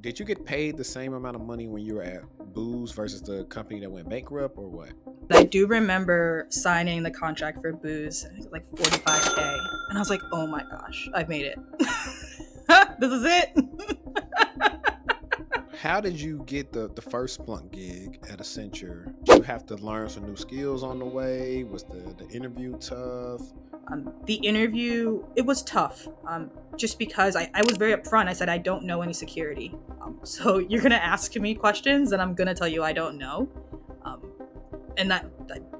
did you get paid the same amount of money when you were at Booz versus the company that went bankrupt, or what? I do remember signing the contract for Booz, like 45K, and I was like, oh my gosh, I've made it. This is it. How did you get the first Splunk gig at Accenture? Did you have to learn some new skills on the way? Was the interview tough? The interview, it was tough, just because I was very upfront. I said, I don't know any security. So you're going to ask me questions, and I'm going to tell you I don't know. And that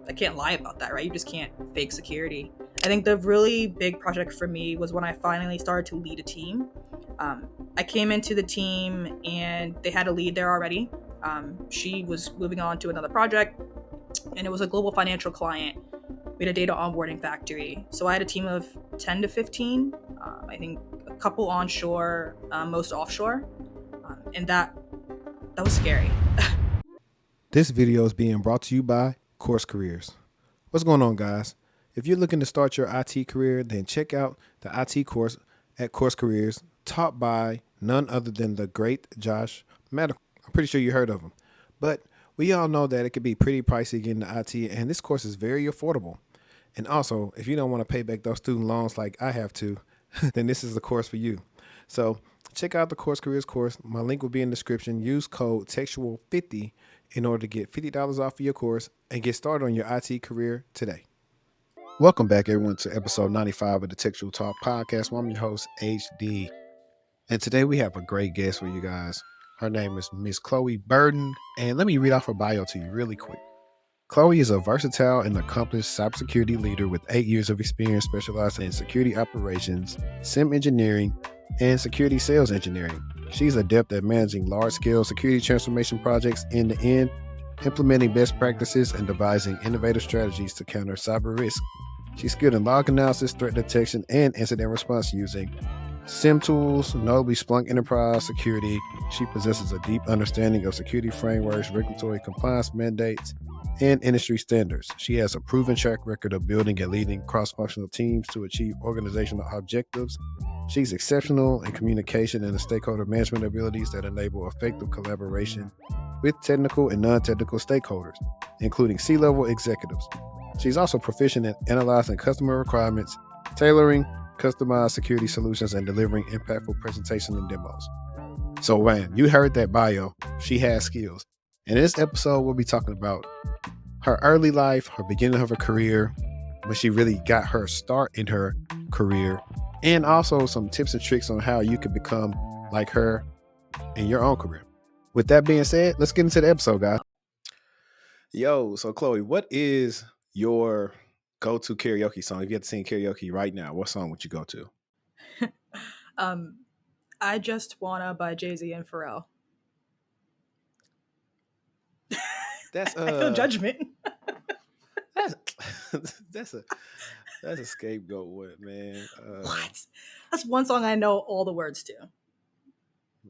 I can't lie about that, right? You just can't fake security. I think the really big project for me was when I finally started to lead a team. I came into the team and they had a lead there already. She was moving on to another project, and it was a global financial client. We had a data onboarding factory. So I had a team of 10 to 15, I think a couple onshore, most offshore. And that was scary. This video is being brought to you by Course Careers. What's going on, guys? If you're looking to start your IT career, then check out the IT course at Course Careers, taught by none other than the great Josh Medical. I'm pretty sure you heard of him. But we all know that it could be pretty pricey getting into IT, and this course is very affordable. And also, if you don't want to pay back those student loans like I have to, then this is the course for you. So check out the Course Careers course. My link will be in the description. Use code TEXTUAL50 in order to get $50 off of your course and get started on your IT career today. Welcome back, everyone, to episode 95 of the Textual Talk podcast. Well, I'm your host, HD. And today we have a great guest for you guys. Her name is Miss Chloe Burton. And let me read off her bio to you really quick. Chloe is a versatile and accomplished cybersecurity leader with 8 years of experience specializing in security operations, SIM engineering, and security sales engineering. She's adept at managing large-scale security transformation projects end-to-end, implementing best practices, and devising innovative strategies to counter cyber risk. She's skilled in log analysis, threat detection, and incident response using SIM tools, notably Splunk Enterprise Security. She possesses a deep understanding of security frameworks, regulatory compliance mandates, and industry standards. She has a proven track record of building and leading cross-functional teams to achieve organizational objectives. She's exceptional in communication and the stakeholder management abilities that enable effective collaboration with technical and non-technical stakeholders, including C-level executives. She's also proficient in analyzing customer requirements, tailoring customized security solutions, and delivering impactful presentations and demos. So, man, you heard that bio. She has skills. In this episode, we'll be talking about her early life, her beginning of her career, when she really got her start in her career, and also some tips and tricks on how you can become like her in your own career. With that being said, let's get into the episode, guys. Yo, so Chloe, what is your go-to karaoke song? If you had to sing karaoke right now, what song would you go to? I Just Wanna by Jay-Z and Pharrell. That's I feel judgment. that's a scapegoat word, man. What? That's one song I know all the words to.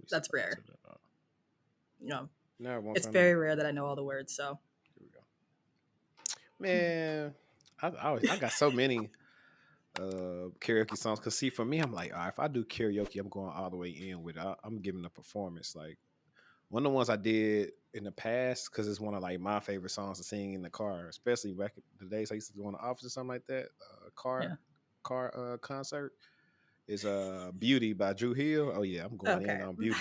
That's rare. No, it's very rare that I know all the words. So here we go. Man, I got so many karaoke songs. Cause see, for me, I'm like, all right, if I do karaoke, I'm going all the way in with it. I'm giving a performance. Like one of the ones I did in the past, because it's one of like my favorite songs to sing in the car, especially back in the days I used to do in the office or something like that. Car concert is Beauty by Drew Hill. Oh yeah, I'm going in on Beauty.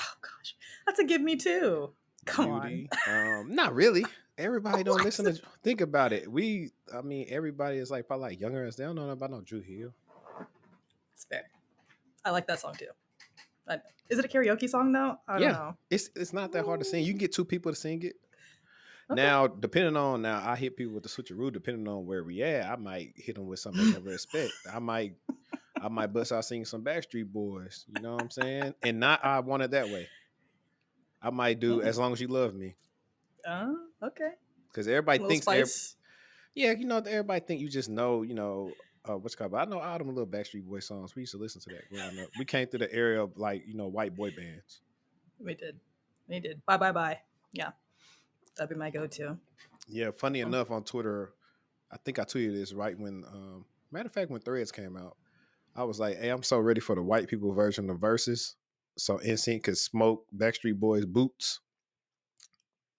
Oh gosh, that's a give me too. Come Beauty. On. Not really. Everybody don't listen to. Think about it. Everybody is like probably like younger as they don't know about no Drew Hill. It's fair. I like that song too. Is it a karaoke song though? I don't know. It's not that hard to sing. You can get two people to sing it. Okay. Now, I hit people with the switcheroo. Depending on where we at, I might hit them with something they never expect. I might bust out singing some Backstreet Boys. You know what I'm saying? And not I Want It That Way. I might do As Long As You Love Me. Oh, okay. Because everybody thinks, everybody think you just know, what's called. But I know all them little Backstreet Boy songs. We used to listen to that growing up. We came through the era of like, white boy bands. We did. Bye, bye, bye. Yeah. That'd be my go-to. Yeah. Funny enough, on Twitter, I think I tweeted this right when, matter of fact, when Threads came out, I was like, hey, I'm so ready for the white people version of Versus. so NSYNC could smoke Backstreet Boys boots.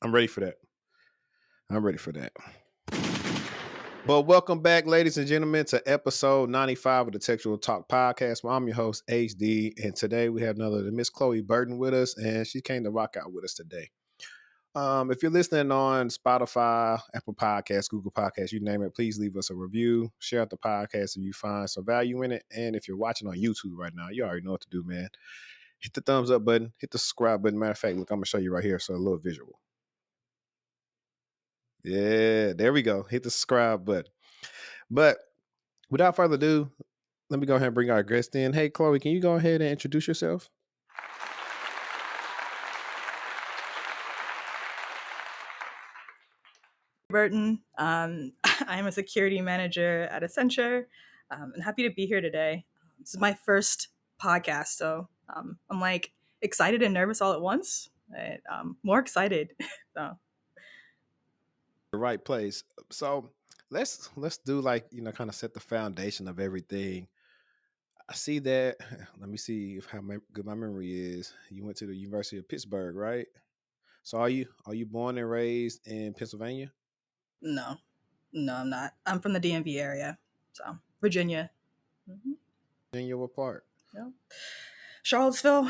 I'm ready for that. I'm ready for that. But welcome back, ladies and gentlemen, to episode 95 of the Textual Talk Podcast. Well, I'm your host, HD, and today we have another Miss Chloe Burton with us, and she came to rock out with us today. If you're listening on Spotify, Apple Podcasts, Google Podcasts, you name it, please leave us a review. Share out the podcast if you find some value in it. And if you're watching on YouTube right now, you already know what to do, man. Hit the thumbs up button, hit the subscribe button. Matter of fact, look, I'm going to show you right here. So a little visual. Yeah, there we go. Hit the subscribe button. But without further ado, let me go ahead and bring our guest in. Hey, Chloe, can you go ahead and introduce yourself? Burton. I'm a security manager at Accenture. I'm happy to be here today. This is my first podcast, so I'm like excited and nervous all at once. More excited. So. The right place. So let's do like, kind of set the foundation of everything. I see that. Let me see if how good my memory is. You went to the University of Pittsburgh, right? So are you born and raised in Pennsylvania? No, I'm not. I'm from the DMV area, so Virginia. Mm-hmm. Virginia, what part? Yeah. Charlottesville.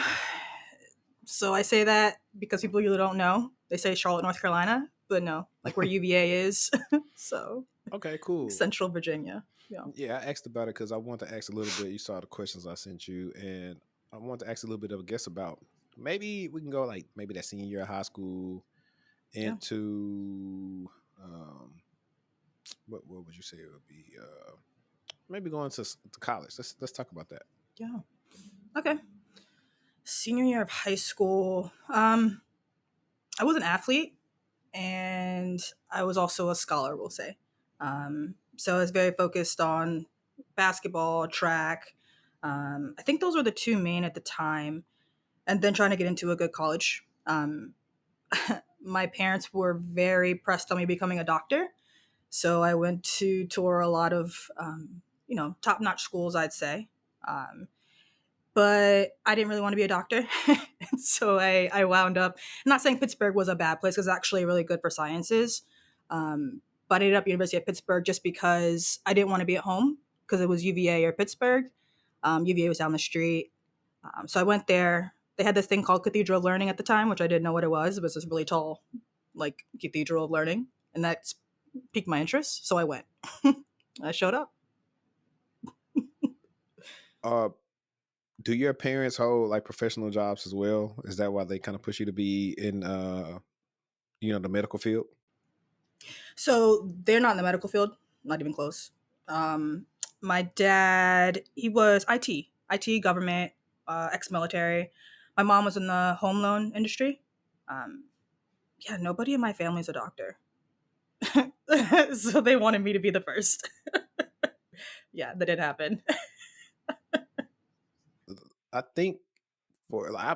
So I say that because people usually don't know. They say Charlotte, North Carolina, but no, like where UVA is. So Okay, cool. Central Virginia. Yeah. Yeah, I asked about it because I want to ask a little bit. You saw the questions I sent you, and I want to ask a little bit of a guess about. Maybe we can go like maybe that senior year of high school Yeah. into what would you say it would be? Maybe going to college. Let's talk about that. Yeah. Okay. Senior year of high school. I was an athlete and I was also a scholar, we'll say. So I was very focused on basketball, track. I think those were the two main at the time. And then trying to get into a good college. My parents were very pressed on me becoming a doctor. So I went to tour a lot of, top-notch schools, I'd say. But I didn't really want to be a doctor. So I wound up, I'm not saying Pittsburgh was a bad place because it's actually really good for sciences. But I ended up University of Pittsburgh just because I didn't want to be at home because it was UVA or Pittsburgh. UVA was down the street. So I went there. They had this thing called Cathedral of Learning at the time, which I didn't know what it was. It was this really tall, like, Cathedral of Learning. And that piqued my interest. So I went. I showed up. Uh, do your parents hold like professional jobs as well? Is that why they kind of push you to be in the medical field? So they're not in the medical field, not even close. My dad, he was IT government, ex-military. My mom was in the home loan industry. Um, yeah, nobody in my family is a doctor. So they wanted me to be the first. Yeah, that did happen. I think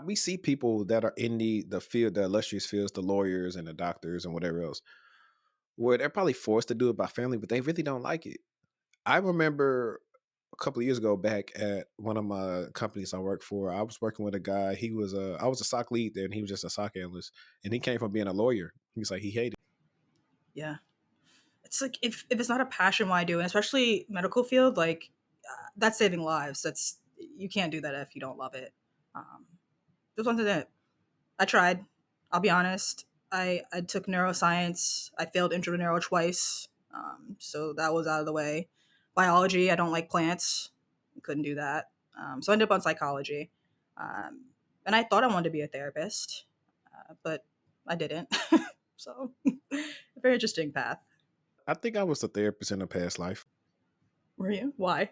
we see people that are in the field, the illustrious fields, the lawyers and the doctors and whatever else, where they're probably forced to do it by family, but they really don't like it. I remember a couple of years ago back at one of my companies I worked for, I was working with a guy. I was a SOC lead there and he was just a SOC analyst. And he came from being a lawyer. He was like, he hated it. Yeah. It's like if it's not a passion, why do it? Especially medical field, like that's saving lives. That's you can't do that if you don't love it. Um, there's one thing that I tried. I'll be honest. I took neuroscience. I failed intro to neuro twice, so that was out of the way. Biology, I don't like plants. Couldn't do that. So I ended up on psychology, um, and I thought I wanted to be a therapist, but I didn't. So, a very interesting path. I think I was a therapist in a past life. Were you? Why?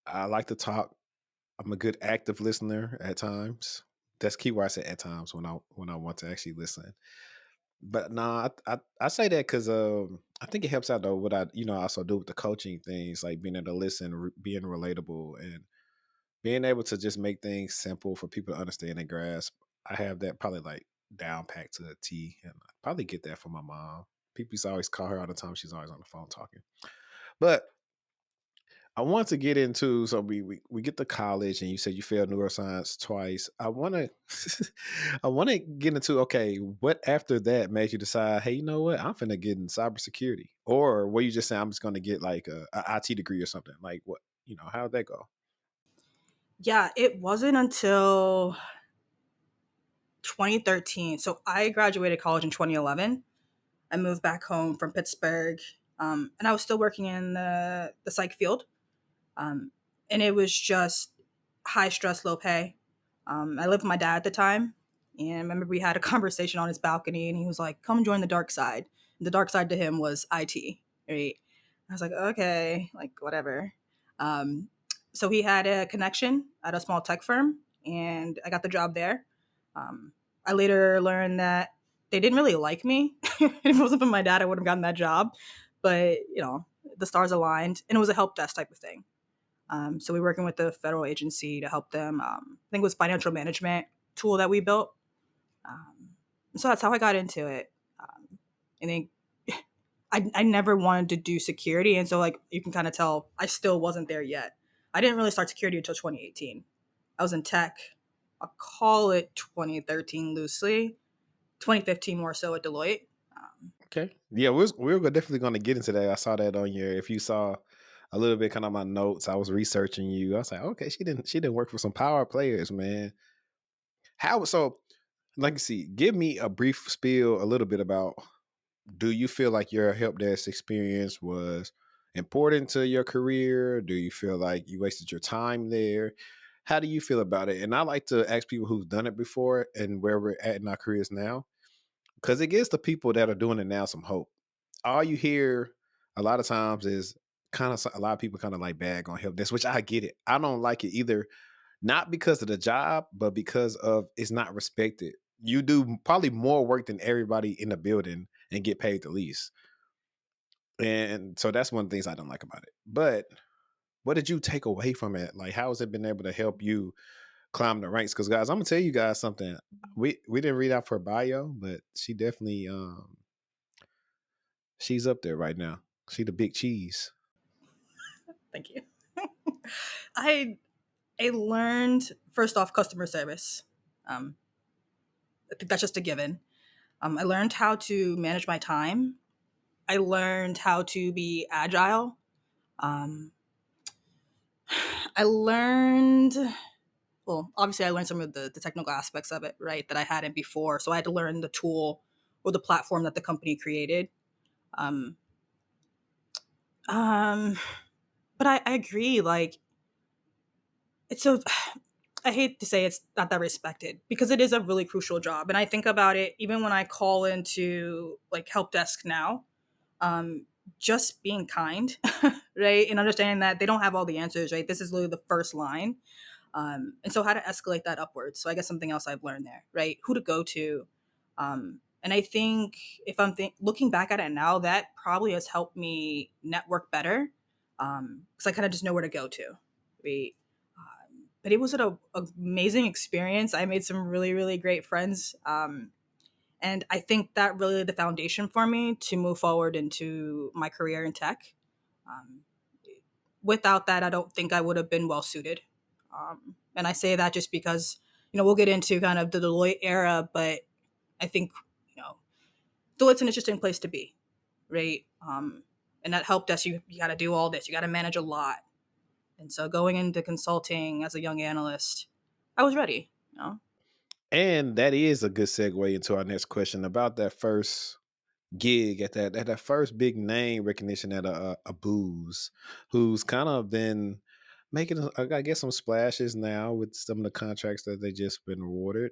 I like to talk. I'm a good active listener at times. That's key where I say at times when I want to actually listen. But nah, I say that because I think it helps out though. What I also do with the coaching things, like being able to listen, being relatable, and being able to just make things simple for people to understand and grasp. I have that probably like down packed to a T, and I probably get that from my mom. People used to always call her all the time. She's always on the phone talking. But I want to get into so we get to college and you said you failed neuroscience twice. I want to I want to get into okay, what after that made you decide, hey, you know what, I'm finna get in cybersecurity, or were you just saying I'm just going to get like a IT degree or something? Like what, how'd that go? Yeah, it wasn't until 2013. So I graduated college in 2011. I moved back home from Pittsburgh, and I was still working in the psych field. Um, and it was just high stress, low pay. I lived with my dad at the time, and I remember we had a conversation on his balcony, and he was like, "Come join the dark side." And the dark side to him was IT, right? I was like, "Okay, like whatever." Um, so he had a connection at a small tech firm, and I got the job there. I later learned that they didn't really like me. If it wasn't for my dad, I would have gotten that job. But the stars aligned, and it was a help desk type of thing. So we were working with the federal agency to help them. I think it was financial management tool that we built. Um, so that's how I got into it. I think I never wanted to do security, and so like you can kind of tell, I still wasn't there yet. I didn't really start security until 2018. I was in tech. I'll call it 2013 loosely. 2015 more so at Deloitte. Okay. Yeah, we're definitely going to get into that. I saw that on your. If you saw a little bit kind of my notes, I was researching you. I was like, okay, she didn't work for some power players, man. How so? Like, see, give me a brief spiel, a little bit about. Do you feel like your help desk experience was important to your career? Do you feel like you wasted your time there? How do you feel about it? And I like to ask people who've done it before and where we're at in our careers now, because it gives the people that are doing it now some hope. All you hear a lot of times is kind of a lot of people kind of like bag on help desk, which I get it. I don't like it either, not because of the job, but because of it's not respected. You do probably more work than everybody in the building and get paid the least. And so that's one of the things I don't like about it. But what did you take away from it? Like, how has it been able to help you climb the ranks? Because guys, I'm gonna tell you guys something. We didn't read out her bio, but she definitely she's up there right now. She the big cheese. Thank you. I I learned first off customer service. Um, I think that's just a given. I learned how to manage my time. I learned how to be agile. Um, I learned, well, obviously, I learned some of the technical aspects of it, right, that I hadn't before. So I had to learn the tool or the platform that the company created. Um, um, but I agree. Like, it's so, I hate to say it's not that respected because it is a really crucial job. And I think about it even when I call into like help desk now, um, just being kind, right? And understanding that they don't have all the answers, right? This is literally the first line. And so how to escalate that upwards. So I guess something else I've learned there, right? Who to go to. And I think if looking back at it now, that probably has helped me network better because I kind of just know where to go to, right? But it was an amazing experience. I made some really, really great friends. And I think that really laid the foundation for me to move forward into my career in tech. Um, Without that, I don't think I would have been well suited. And I say that just because, we'll get into kind of the Deloitte era, but I think, you know, Deloitte's an interesting place to be, right? And that helped us. You got to do all this. You got to manage a lot. And so going into consulting as a young analyst, I was ready. And that is a good segue into our next question about that first gig at that first big name recognition at a booze, who's kind of been making I guess some splashes now with some of the contracts that they just been awarded.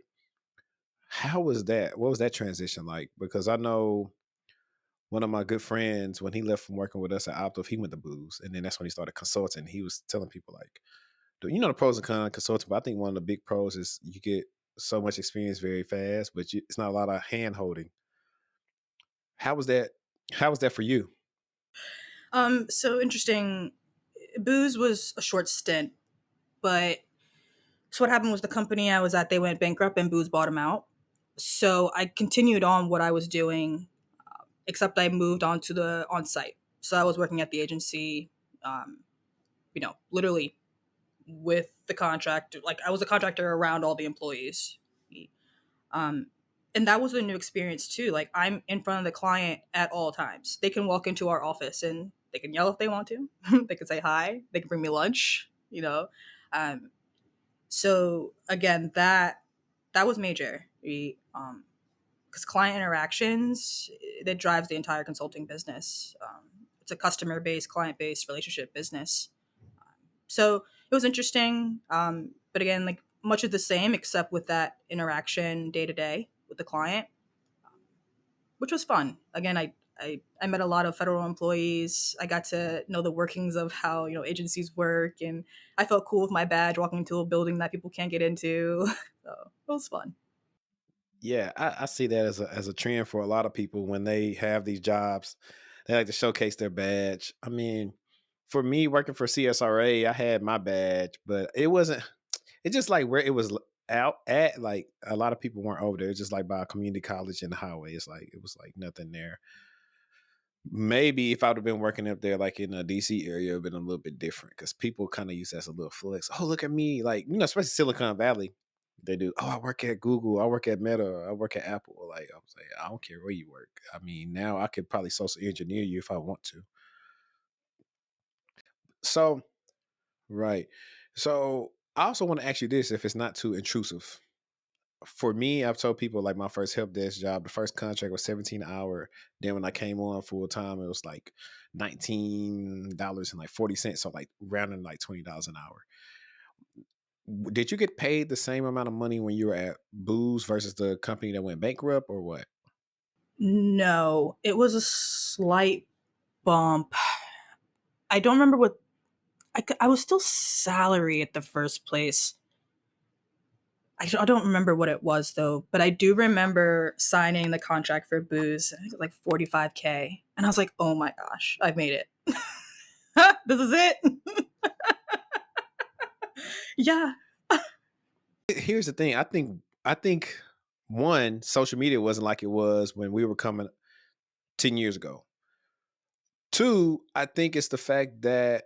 How was that? What was that transition like? Because I know one of my good friends, when he left from working with us at Optiv, he went to booze, and then that's when he started consulting. He was telling people like, the pros and cons of consulting, but I think one of the big pros is you get so much experience very fast, but it's not a lot of hand holding. How was that? How was that for you? So interesting. Booze was a short stint, but so what happened was the company I was at, they went bankrupt and Booz bought them out. So I continued on what I was doing, except I moved on to the on site. So I was working at the agency. Um, literally with the contract. Like I was a contractor around all the employees. Um, and that was a new experience too. Like I'm in front of the client at all times. They can walk into our office and they can yell if they want to. They can say hi. They can bring me lunch. Um, so again, that was major. Because client interactions, that drives the entire consulting business. It's a customer based, client based relationship business. So it was interesting. But again, like much of the same, except with that interaction day to day with the client, which was fun. Again, I met a lot of federal employees. I got to know the workings of how agencies work, and I felt cool with my badge walking into a building that people can't get into. So it was fun. Yeah, I see that as a trend for a lot of people when they have these jobs. They like to showcase their badge. I mean, for me working for CSRA, I had my badge, but it wasn't. It's just like where it was out at. Like a lot of people weren't over there. It's just like by a community college in the highway. It's like it was like nothing there. Maybe if I would have been working up there, like in the DC area, it would have been a little bit different because people kind of use that as a little flex. Oh, look at me. Like, especially Silicon Valley. They do. Oh, I work at Google. I work at Meta. I work at Apple. Like, I was like, I don't care where you work. I mean, now I could probably social engineer you if I want to. So, right. So, I also want to ask you this if it's not too intrusive. For me, I've told people like my first help desk job, the first contract was 17 an hour. Then when I came on full time, it was like $19 and like 40 cents. So like rounding like $20 an hour. Did you get paid the same amount of money when you were at Booz versus the company that went bankrupt or what? No, it was a slight bump. I don't remember what I was still salary at the first place. I don't remember what it was though, but I do remember signing the contract for Booze. I think it was like 45K, and I was like, "Oh my gosh, I've made it! This is it!" Yeah. Here's the thing. I think one, social media wasn't like it was when we were coming 10 years ago. Two, I think it's the fact that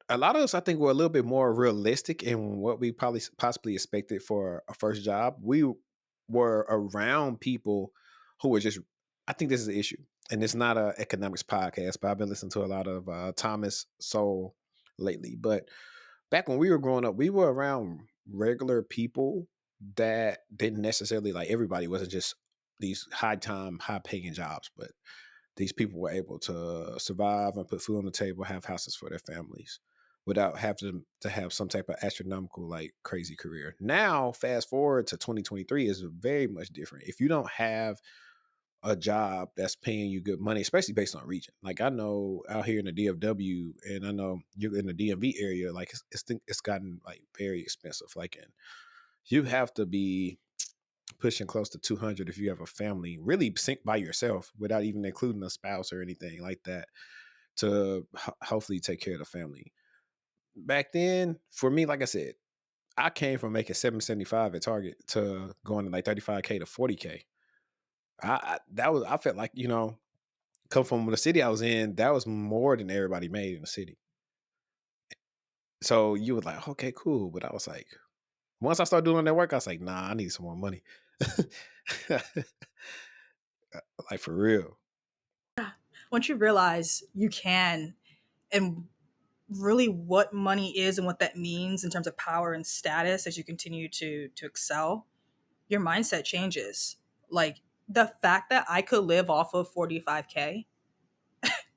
a lot of us, I think, were a little bit more realistic in what we probably possibly expected for a first job. We were around people who were just. I think this is an issue, and it's not an economics podcast, but I've been listening to a lot of Thomas Sowell lately. But back when we were growing up, we were around regular people that didn't necessarily like everybody wasn't just these high paying jobs, but these people were able to survive and put food on the table, have houses for their families without having to have some type of astronomical, like crazy career. Now, fast forward to 2023 is very much different. If you don't have a job that's paying you good money, especially based on region. Like I know out here in the DFW, and I know you're in the DMV area, like it's gotten like very expensive. Like, and you have to be pushing close to 200 if you have a family, really sink by yourself without even including a spouse or anything like that to hopefully take care of the family. Back then, for me, like I said, I came from making 775 at Target to going to like 35K to 40K. I felt like, come from the city I was in, that was more than everybody made in the city. So you were like, okay, cool. But I was like, once I started doing that work, I was like, nah, I need some more money. Like for real. Once you realize you can, and really what money is and what that means in terms of power and status as you continue to excel, your mindset changes. Like the fact that I could live off of 45K,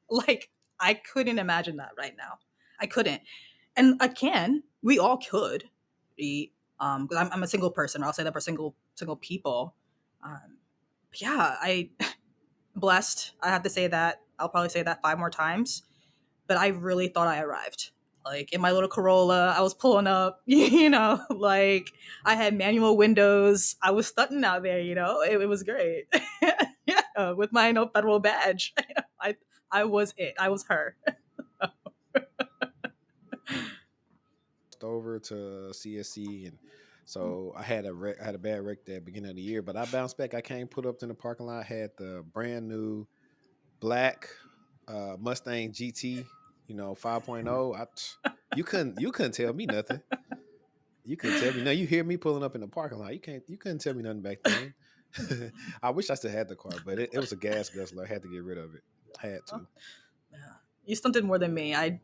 like I couldn't imagine that right now. I couldn't. And I can. We all could. Because I'm a single person, or I'll say that for single people. But yeah, I blessed. I have to say that. I'll probably say that 5 more times. But I really thought I arrived. Like in my little Corolla, I was pulling up, like I had manual windows. I was stunting out there, it was great. Yeah, with my federal badge. I was it. I was her. Over to CSC, and so I had I had a bad wreck at the beginning of the year, but I bounced back. I came, put up in the parking lot, had the brand new black Mustang GT. 5.0. You couldn't tell me nothing. You couldn't tell me. Now you hear me pulling up in the parking lot. You couldn't tell me nothing back then. I wish I still had the car, but it was a gas guzzler. I had to get rid of it. I had to. Yeah. You stunted more than me. I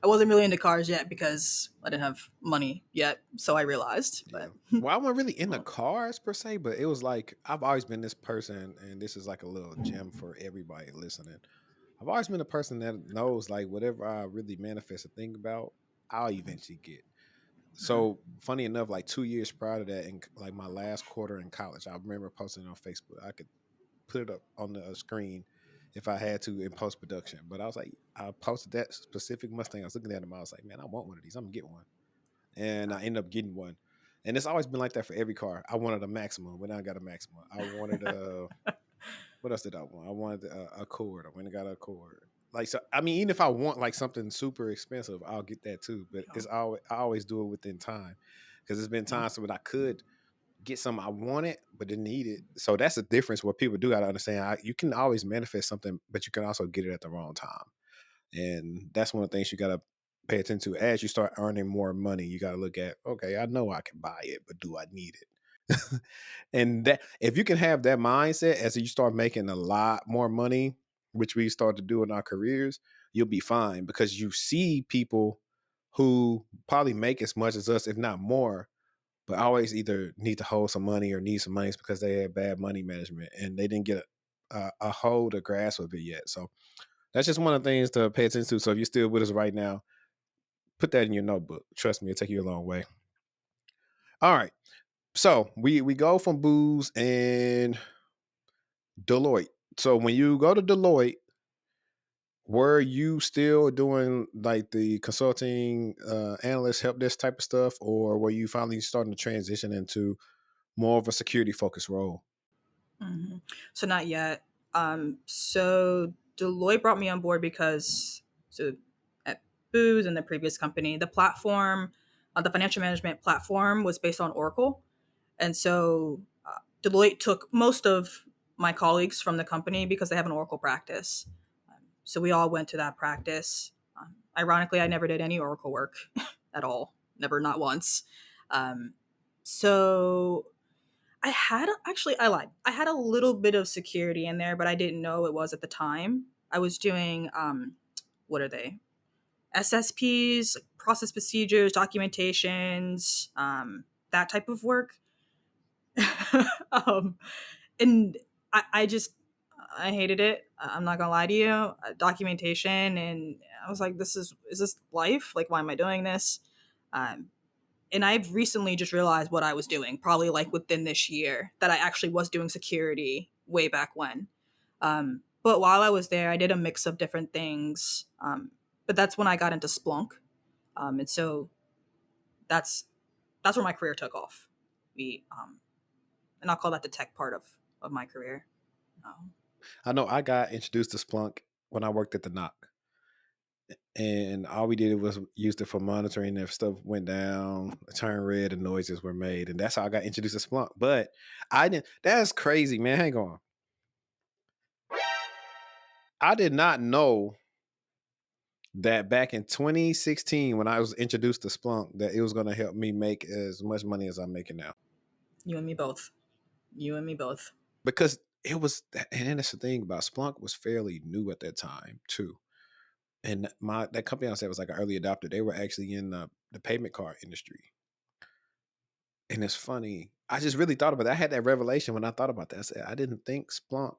wasn't really into cars yet because I didn't have money yet, so I realized. Yeah. But Well, I wasn't really into cars per se, but it was like I've always been this person, and this is like a little gem for everybody listening. I've always been a person that knows like whatever I really manifest a thing about, I'll eventually get. So funny enough, like 2 years prior to that, in like my last quarter in college, I remember posting it on Facebook. I could put it up on the screen if I had to in post production. But I was like, I posted that specific Mustang. I was looking at him. I was like, man, I want one of these. I'm gonna get one, and I ended up getting one. And it's always been like that for every car. I wanted a Maxima, but now I got a Maxima. I wanted a what else did I want? I wanted a Accord. I went and got a Accord. Like so, I mean, even if I want like something super expensive, I'll get that too. But it's always I always do it within time because there's been times when I could get something I wanted but didn't need it. So that's the difference. What people do got to understand. You can always manifest something, but you can also get it at the wrong time, and that's one of the things you got to pay attention to as you start earning more money. You got to look at, okay, I know I can buy it, but do I need it? And that if you can have that mindset as you start making a lot more money, which we start to do in our careers, you'll be fine because you see people who probably make as much as us, if not more, but always either need to hold some money or need some money because they had bad money management and they didn't get a hold or grasp of it yet. So that's just one of the things to pay attention to. So if you're still with us right now, put that in your notebook. Trust me, it'll take you a long way. All right. So we go from booze and Deloitte. So when you go to Deloitte, were you still doing like the consulting analyst help desk type of stuff, or were you finally starting to transition into more of a security focused role? Mm-hmm. So not yet. So Deloitte brought me on board because so at Booz and the previous company, the platform, the financial management platform was based on Oracle, and so Deloitte took most of my colleagues from the company because they have an Oracle practice. So we all went to that practice. Ironically, I never did any Oracle work at all, never, not once. Um, so I lied. I had a little bit of security in there, but I didn't know it was at the time. I was doing, what are they? SSPs, process procedures, documentations, that type of work. um, and I just, I hated it. I'm not gonna lie to you. Documentation, and I was like, is this life? Like, why am I doing this? Um, and I've recently just realized what I was doing, probably like within this year, that I actually was doing security way back when. But while I was there, I did a mix of different things. But that's when I got into Splunk, and so that's that's where my career took off. We and I'll call that the tech part of my career. Um, I know I got introduced to Splunk when I worked at the knock. And all we did was used it for monitoring if stuff went down, turned red, and noises were made. And that's how I got introduced to Splunk. But I didn't, that's crazy, man. Hang on. I did not know that back in 2016, when I was introduced to Splunk, that it was going to help me make as much money as I'm making now. you and me both. You and me both. Because it was, and that's the thing about Splunk was fairly new at that time too. And that company I said was like an early adopter. They were actually in the payment card industry. And it's funny. I just really thought about that. I had that revelation when I thought about that. I said, I didn't think Splunk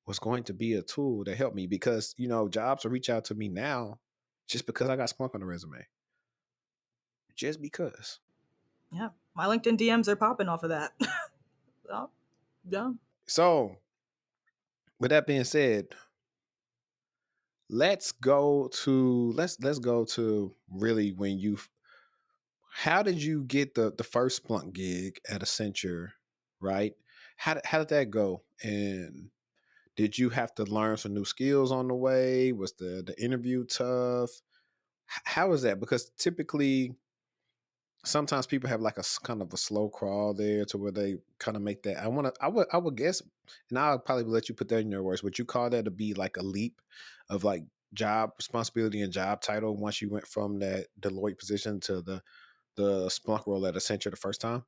was going to be a tool to help me because, jobs will reach out to me now just because I got Splunk on the resume. Just because. Yeah, my LinkedIn DMs are popping off of that. Oh, yeah. So, with that being said, let's go to really when how did you get the first Splunk gig at Accenture, right? How did that go? And did you have to learn some new skills on the way? Was the interview tough? How is that? Because typically, sometimes people have like a kind of a slow crawl there to where they kind of make that. I would guess, and I'll probably let you put that in your words. Would you call that to be like a leap of like job responsibility and job title once you went from that Deloitte position to the Splunk role at Accenture the first time?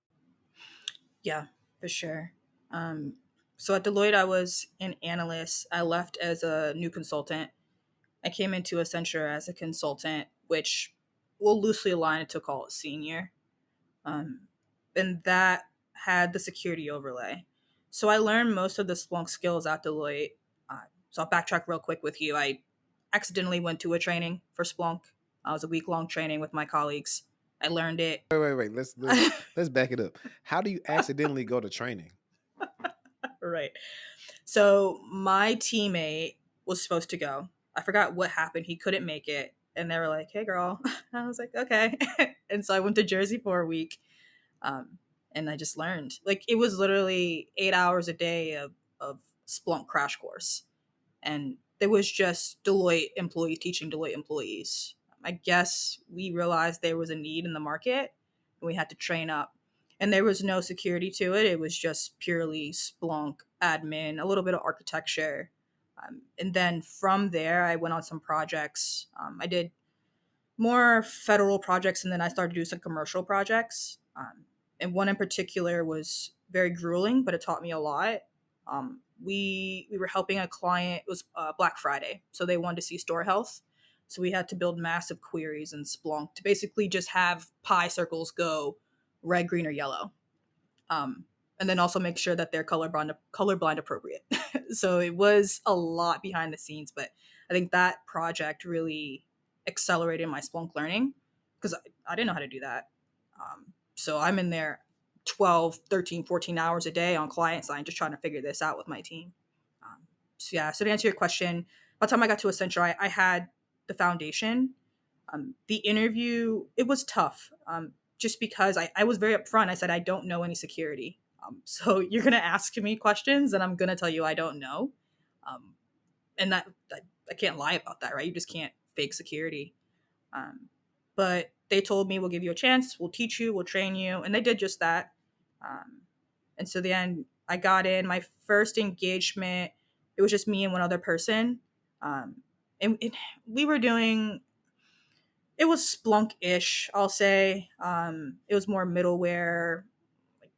Yeah, for sure. Um, so at Deloitte, I was an analyst. I left as a new consultant. I came into Accenture as a consultant, which we'll loosely align it to call it senior. Um, and that had the security overlay. So I learned most of the Splunk skills at Deloitte. So I'll backtrack real quick with you. I accidentally went to a training for Splunk. It was a week-long training with my colleagues. I learned it. Wait. Let's back it up. How do you accidentally go to training? Right. So my teammate was supposed to go. I forgot what happened. He couldn't make it. And they were like, hey, girl. I was like, okay. And so I went to Jersey for a week. Um, and I just learned. Like, it was literally 8 hours a day of Splunk crash course. And there was just Deloitte employees teaching Deloitte employees. I guess we realized there was a need in the market and we had to train up. And there was no security to it. It was just purely Splunk admin, a little bit of architecture. And then from there, I went on some projects. I did more federal projects and then I started to do some commercial projects. And one in particular was very grueling, but it taught me a lot. We were helping a client. It was Black Friday, so they wanted to see store health. So we had to build massive queries in Splunk to basically just have pie circles go red, green, or yellow, and then also make sure that they're colorblind appropriate. So it was a lot behind the scenes, but I think that project really accelerated my Splunk learning because I didn't know how to do that. So I'm in there 12, 13, 14 hours a day on client side, just trying to figure this out with my team. So yeah, so to answer your question, by the time I got to Accenture, I had the foundation. The interview, it was tough just because I was very upfront. I said, I don't know any security. So you're going to ask me questions and I'm going to tell you I don't know. Um, and that I can't lie about that, right? You just can't fake security. Um, but they told me, we'll give you a chance, we'll teach you, we'll train you. And they did just that. Um, and so then I got in my first engagement. It was just me and one other person. And we were doing, it was Splunk-ish, I'll say. It was more middleware. Like,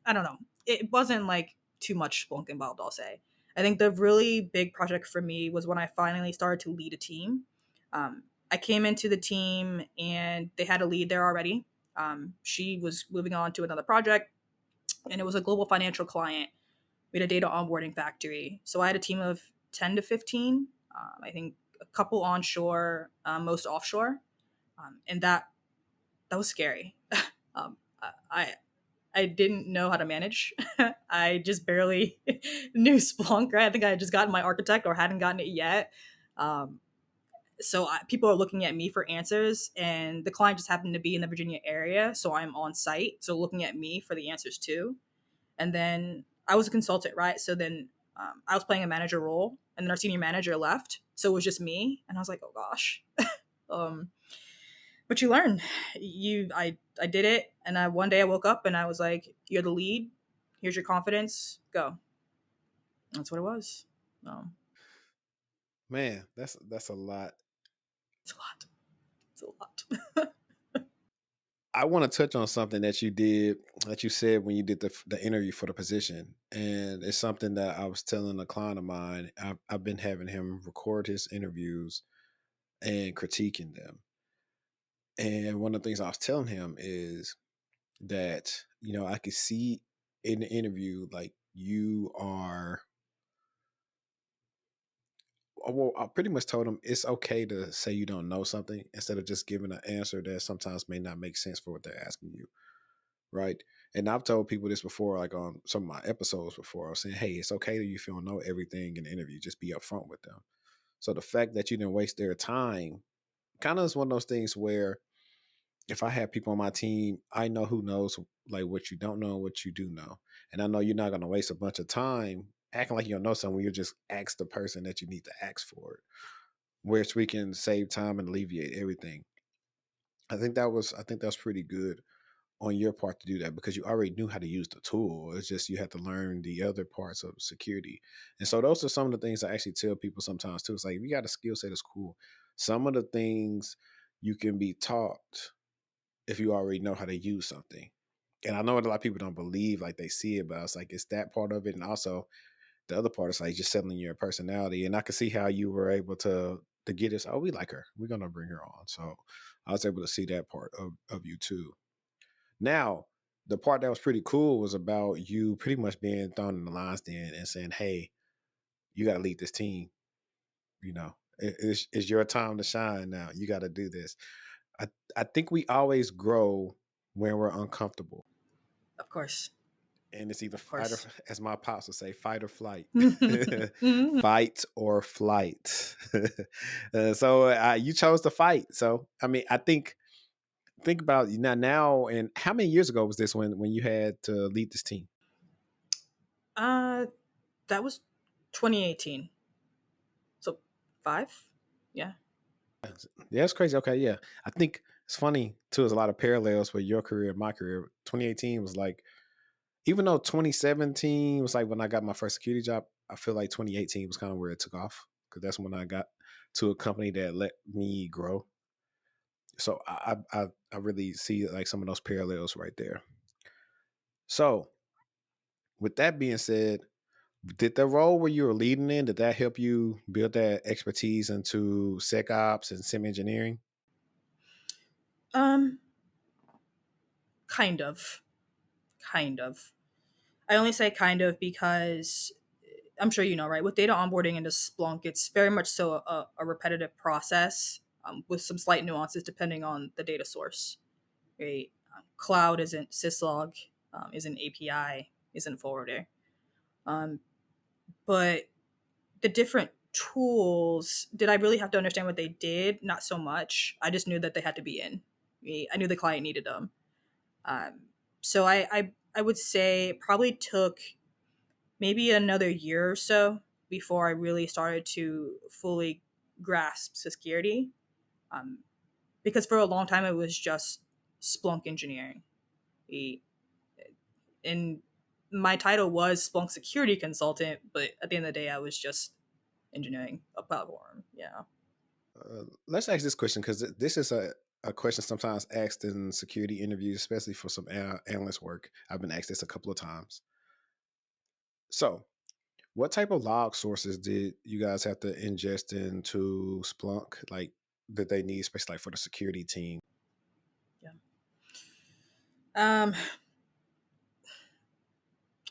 I don't know. It wasn't like too much Splunk involved, I'll say. I think the really big project for me was when I finally started to lead a team. I came into the team and they had a lead there already. She was moving on to another project, and it was a global financial client. We had a data onboarding factory. So I had a team of 10 to 15. I think a couple onshore, most offshore. And that was scary. um, I didn't know how to manage. I just barely knew Splunk, right? I think I had just gotten my architect or hadn't gotten it yet. Um, People are looking at me for answers, and the client just happened to be in the Virginia area, so I'm on site, so looking at me for the answers too. And then I was a consultant, right? So then I was playing a manager role, and then our senior manager left, so it was just me, and I was like, oh gosh. um, but you learn. I did it, and one day I woke up and I was like, you're the lead. Here's your confidence. Go. That's what it was. Um, Man, that's a lot. it's a lot. It's a lot. I want to touch on something that you did, that you said when you did the interview for the position, and it's something that I was telling a client of mine. I've been having him record his interviews and critiquing them, and one of the things I was telling him is that I could see in the interview like you are. Well, I pretty much told him it's okay to say you don't know something instead of just giving an answer that sometimes may not make sense for what they're asking you. Right. And I've told people this before, like on some of my episodes before. I was saying, hey, it's okay if you don't know everything in the interview. Just be upfront with them. So the fact that you didn't waste their time kind of is one of those things where if I have people on my team, I know who knows like what you don't know and what you do know. And I know you're not going to waste a bunch of time acting like you don't know something when you just ask the person that you need to ask for it, which we can save time and alleviate everything. I think that was pretty good. on your part to do that because you already knew how to use the tool. It's just you have to learn the other parts of security. And so those are some of the things I actually tell people sometimes too. It's like, if you got a skill set, it's cool. Some of the things you can be taught if you already know how to use something. And I know a lot of people don't believe like they see it, but it's like it's that part of it. And also the other part is like just settling your personality. And I can see how you were able to get this. Oh, we like her. We're gonna bring her on. So I was able to see that part of you too. Now, the part that was pretty cool was about you pretty much being thrown in the lion's den and saying, "Hey, you got to lead this team. You know, it's your time to shine now. You got to do this." I I think we always grow when we're uncomfortable, Of course. and it's either Of fight or, course. as my pops would say, fight or flight, Mhm. fight or flight. So you chose to fight. So I mean, I think about now, and how many years ago was this when you had to lead this team? uh, that was 2018. So 5? Yeah. Yeah, it's crazy. Okay, yeah. I think it's funny too. There's a lot of parallels with your career and my career. 2018 was like, even though 2017 was like when I got my first security job, I feel like 2018 was kind of where it took off because that's when I got to a company that let me grow. So I really see like some of those parallels right there. So with that being said, did the role where you were leading in, did that help you build that expertise into SecOps and sim engineering? Um, kind of. Kind of. I only say kind of because I'm sure you know, right? With data onboarding into Splunk, it's very much so a repetitive process with some slight nuances depending on the data source. Right? Cloud isn't syslog, isn't API, isn't forwarder. Um, but the different tools, did I really have to understand what they did? Not so much. I just knew that they had to be in. I knew the client needed them. Um, so I would say it probably took maybe another year or so before I really started to fully grasp security. Um, because for a long time it was just Splunk engineering. E- And my title was Splunk security consultant, but at the end of the day, I was just engineering a platform. Yeah. Let's ask this question because this is a question sometimes asked in security interviews, especially for some analyst work. I've been asked this a couple of times. So, what type of log sources did you guys have to ingest into Splunk? Like, that they need, especially like for the security team? Yeah. Um,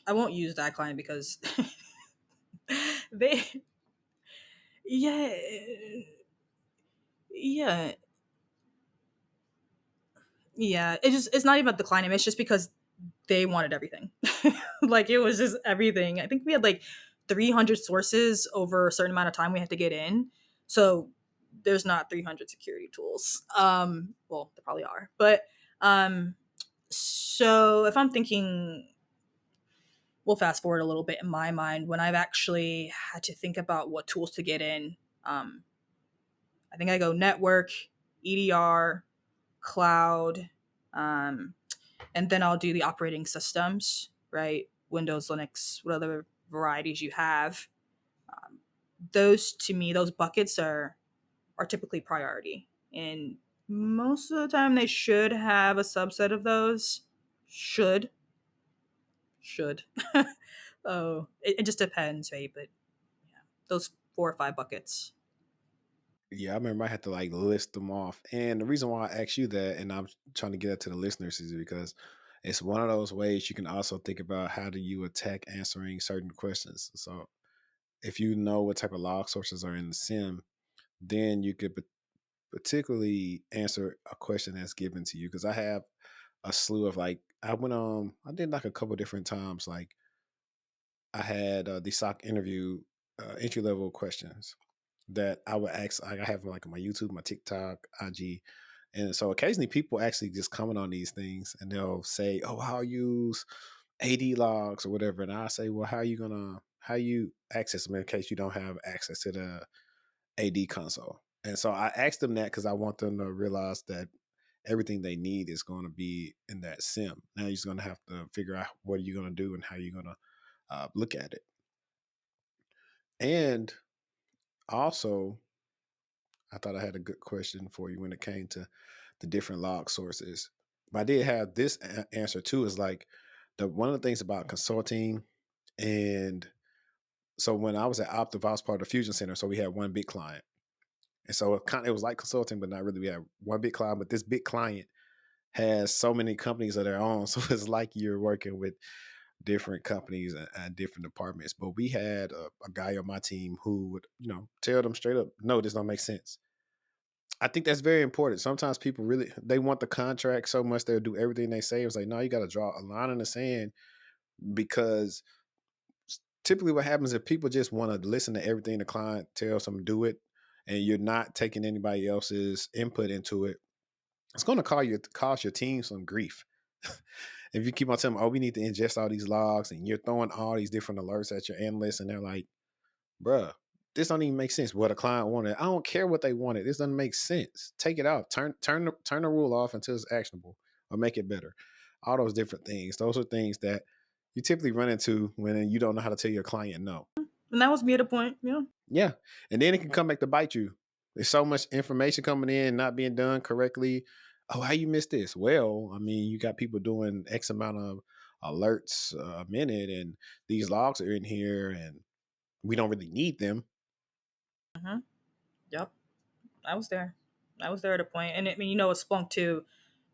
I won't use that client because they, yeah, yeah, yeah. It's not even about the client. It's just because they wanted everything. Like it was just everything. I think we had like 300 sources over a certain amount of time we had to get in. So there's not 300 security tools. Well, there probably are, but um, so if I'm thinking, we'll fast forward a little bit in my mind when I've actually had to think about what tools to get in. Um, I think I go network, EDR, cloud, um, and then I'll do the operating systems, right? Windows, Linux, whatever varieties you have. Um, those to me, those buckets are typically priority, and most of the time they should have a subset of those. Should. Oh, it just depends, right? But yeah, those 4 or 5 buckets. Yeah, I remember I had to like list them off. And the reason why I asked you that, and I'm trying to get that to the listeners, is because it's one of those ways you can also think about how do you attack answering certain questions. So if you know what type of log sources are in the SIM, then you could particularly answer a question that's given to you. Because I have a slew of like I did like a couple different times. Like I had the SOC interview entry level questions that I would ask. Like I have like on my YouTube, my TikTok, IG, and so occasionally people actually just comment on these things and they'll say, "Oh, how use AD logs or whatever," and I say, "Well, how you access them in case you don't have access to the AD console?" And so I asked them that because I want them to realize that everything they need is going to be in that SIM. Now you're just going to have to figure out what are you going to do and how you're going to look at it. And also, I thought I had a good question for you when it came to the different log sources. But I did have this answer too. Is like the one of the things about consulting, and so when I was at Optiv, I was part of the Fusion Center, so we had one big client, and so it was like consulting, but not really. We had one big client, but this big client has so many companies of their own, so it's like you're working with different companies and different departments. But we had a guy on my team who would, tell them straight up, no, this don't make sense. I think that's very important. Sometimes people really they want the contract so much they'll do everything they say. It's like, no, you got to draw a line in the sand because typically what happens if people just want to listen to everything the client tells them, do it, and you're not taking anybody else's input into it, it's going to cause your team some grief. If you keep on telling them, oh, we need to ingest all these logs, and you're throwing all these different alerts at your analysts, and they're like, bruh, this don't even make sense. What a client wanted, I don't care what they wanted. This doesn't make sense. Take it out. Turn the rule off until it's actionable, or make it better. All those different things. Those are things that you typically run into when you don't know how to tell your client no. And that was me at a point. Yeah. Yeah, and then it can come back to bite you. There's so much information coming in, not being done correctly. Oh, how you missed this? Well, I mean, you got people doing X amount of alerts a minute, and these logs are in here, and we don't really need them. Mm-hmm. Yep. I was there. I was there at a point. And I mean, with Splunk too,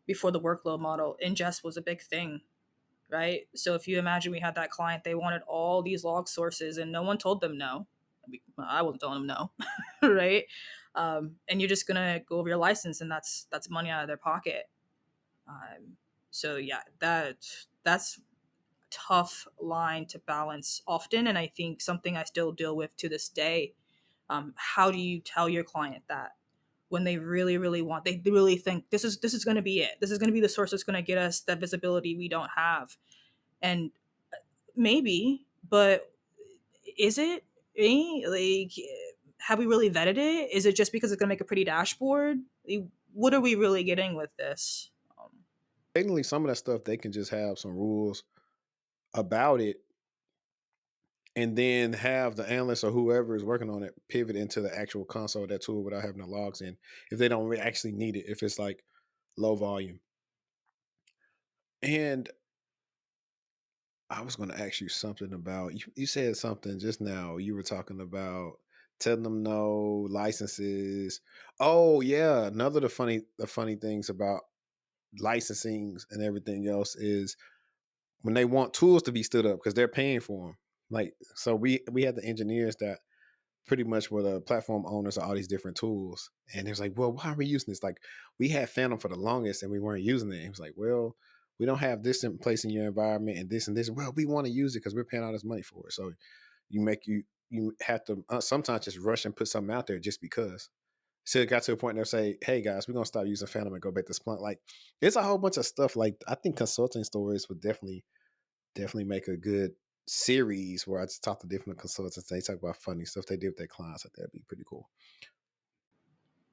before the workload model, ingest was a big thing, right? So if you imagine we had that client, they wanted all these log sources and no one told them no. I wasn't telling them no, right? And you're just gonna go over your license, and that's money out of their pocket. So yeah, that's a tough line to balance often, and I think something I still deal with to this day. How do you tell your client that when they really, really want, they really think this is going to be it. This is going to be the source that's going to get us that visibility we don't have, and maybe, but is it? Like, have we really vetted it? Is it just because it's going to make a pretty dashboard? What are we really getting with this? Technically, some of that stuff they can just have some rules about it, and then have the analyst or whoever is working on it pivot into the actual console of that tool without having the logs in. If they don't actually need it, if it's like low volume. And I was going to ask you something about you said something just now. You were talking about telling them no licenses. Oh yeah, another the funny things about licensing and everything else is when they want tools to be stood up because they're paying for them. Like so, we had the engineers that pretty much were the platform owners of all these different tools, and it was like, well, why are we using this? Like we had Phantom for the longest, and we weren't using it. It was like, well, we don't have this in place in your environment, and this and this. Well, we want to use it because we're paying all this money for it. So you have to sometimes just rush and put something out there just because. So it got to a point where say, hey guys, we're gonna stop using Phantom and go back to Splunk. Like it's a whole bunch of stuff. Like I think consulting stories would definitely make a good series where I just talk to different consultants. They talk about funny stuff they did with their clients. Like that'd be pretty cool.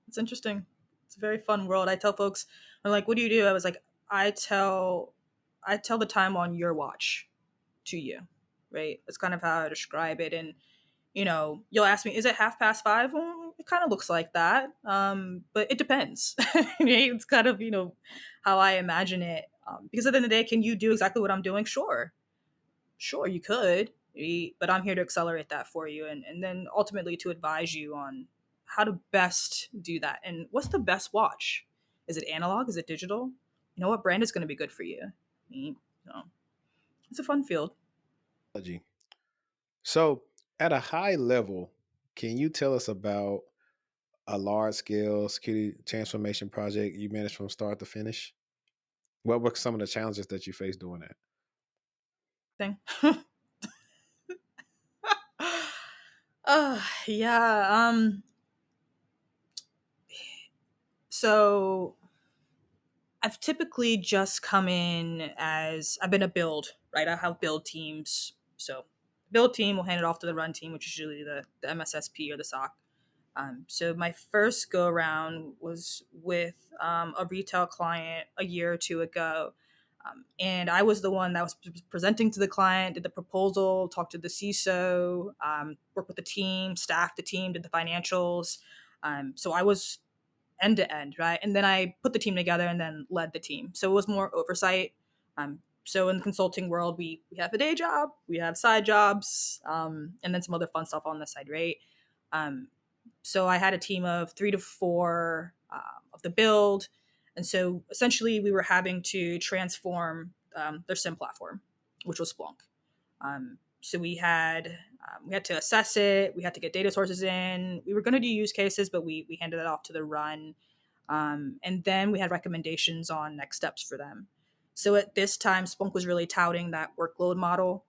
It's interesting. It's a very fun world. I tell folks, I'm like, what do you do? I was like, I tell the time on your watch to you, right? That's kind of how I describe it. And you'll ask me, is it 5:30? Well, it kind of looks like that, but it depends. Right? It's kind of how I imagine it. Because at the end of the day, can you do exactly what I'm doing? Sure, you could, but I'm here to accelerate that for you, and then ultimately to advise you on how to best do that. And what's the best watch? Is it analog? Is it digital? What brand is going to be good for you? So it's a fun field. So, at a high level, can you tell us about a large scale security transformation project you managed from start to finish? What were some of the challenges that you faced doing that? Thing. Yeah. So I've typically just come in as I've been a build, right? I have build teams. So build team will hand it off to the run team, which is usually the MSSP or the SOC. So my first go around was with a retail client a year or two ago. And I was the one that was presenting to the client, did the proposal, talked to the CISO, worked with the team, staffed the team, did the financials. So I was end to end, right? And then I put the team together and then led the team. So it was more oversight. So in the consulting world, we have a day job, we have side jobs, and then some other fun stuff on the side, right? Um, so I had a team of 3 to 4 of the build. And so essentially we were having to transform their SIM platform, which was Splunk. So we had to assess it. We had to get data sources in. We were going to do use cases, but we handed that off to the run. And then we had recommendations on next steps for them. So at this time, Splunk was really touting that workload model.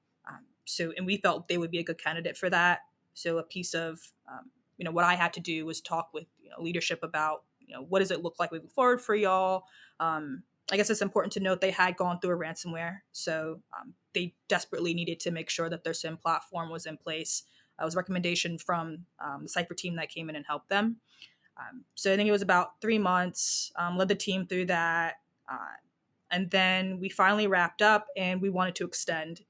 And we felt they would be a good candidate for that. So a piece of what I had to do was talk with leadership about what does it look like moving forward for y'all. I guess it's important to note they had gone through a ransomware, so they desperately needed to make sure that their SIM platform was in place. It was a recommendation from the Cypher team that came in and helped them. So I think it was about 3 months, led the team through that. And then we finally wrapped up and we wanted to extend.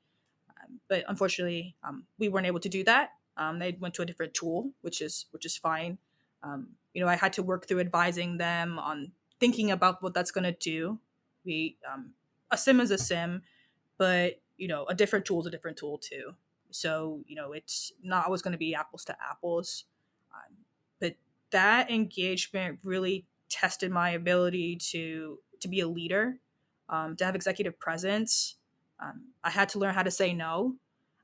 But unfortunately, we weren't able to do that. They went to a different tool, which is fine. I had to work through advising them on thinking about what that's going to do. A SIM is a SIM, but a different tool is a different tool too. So it's not always going to be apples to apples. But that engagement really tested my ability to be a leader, to have executive presence. I had to learn how to say no.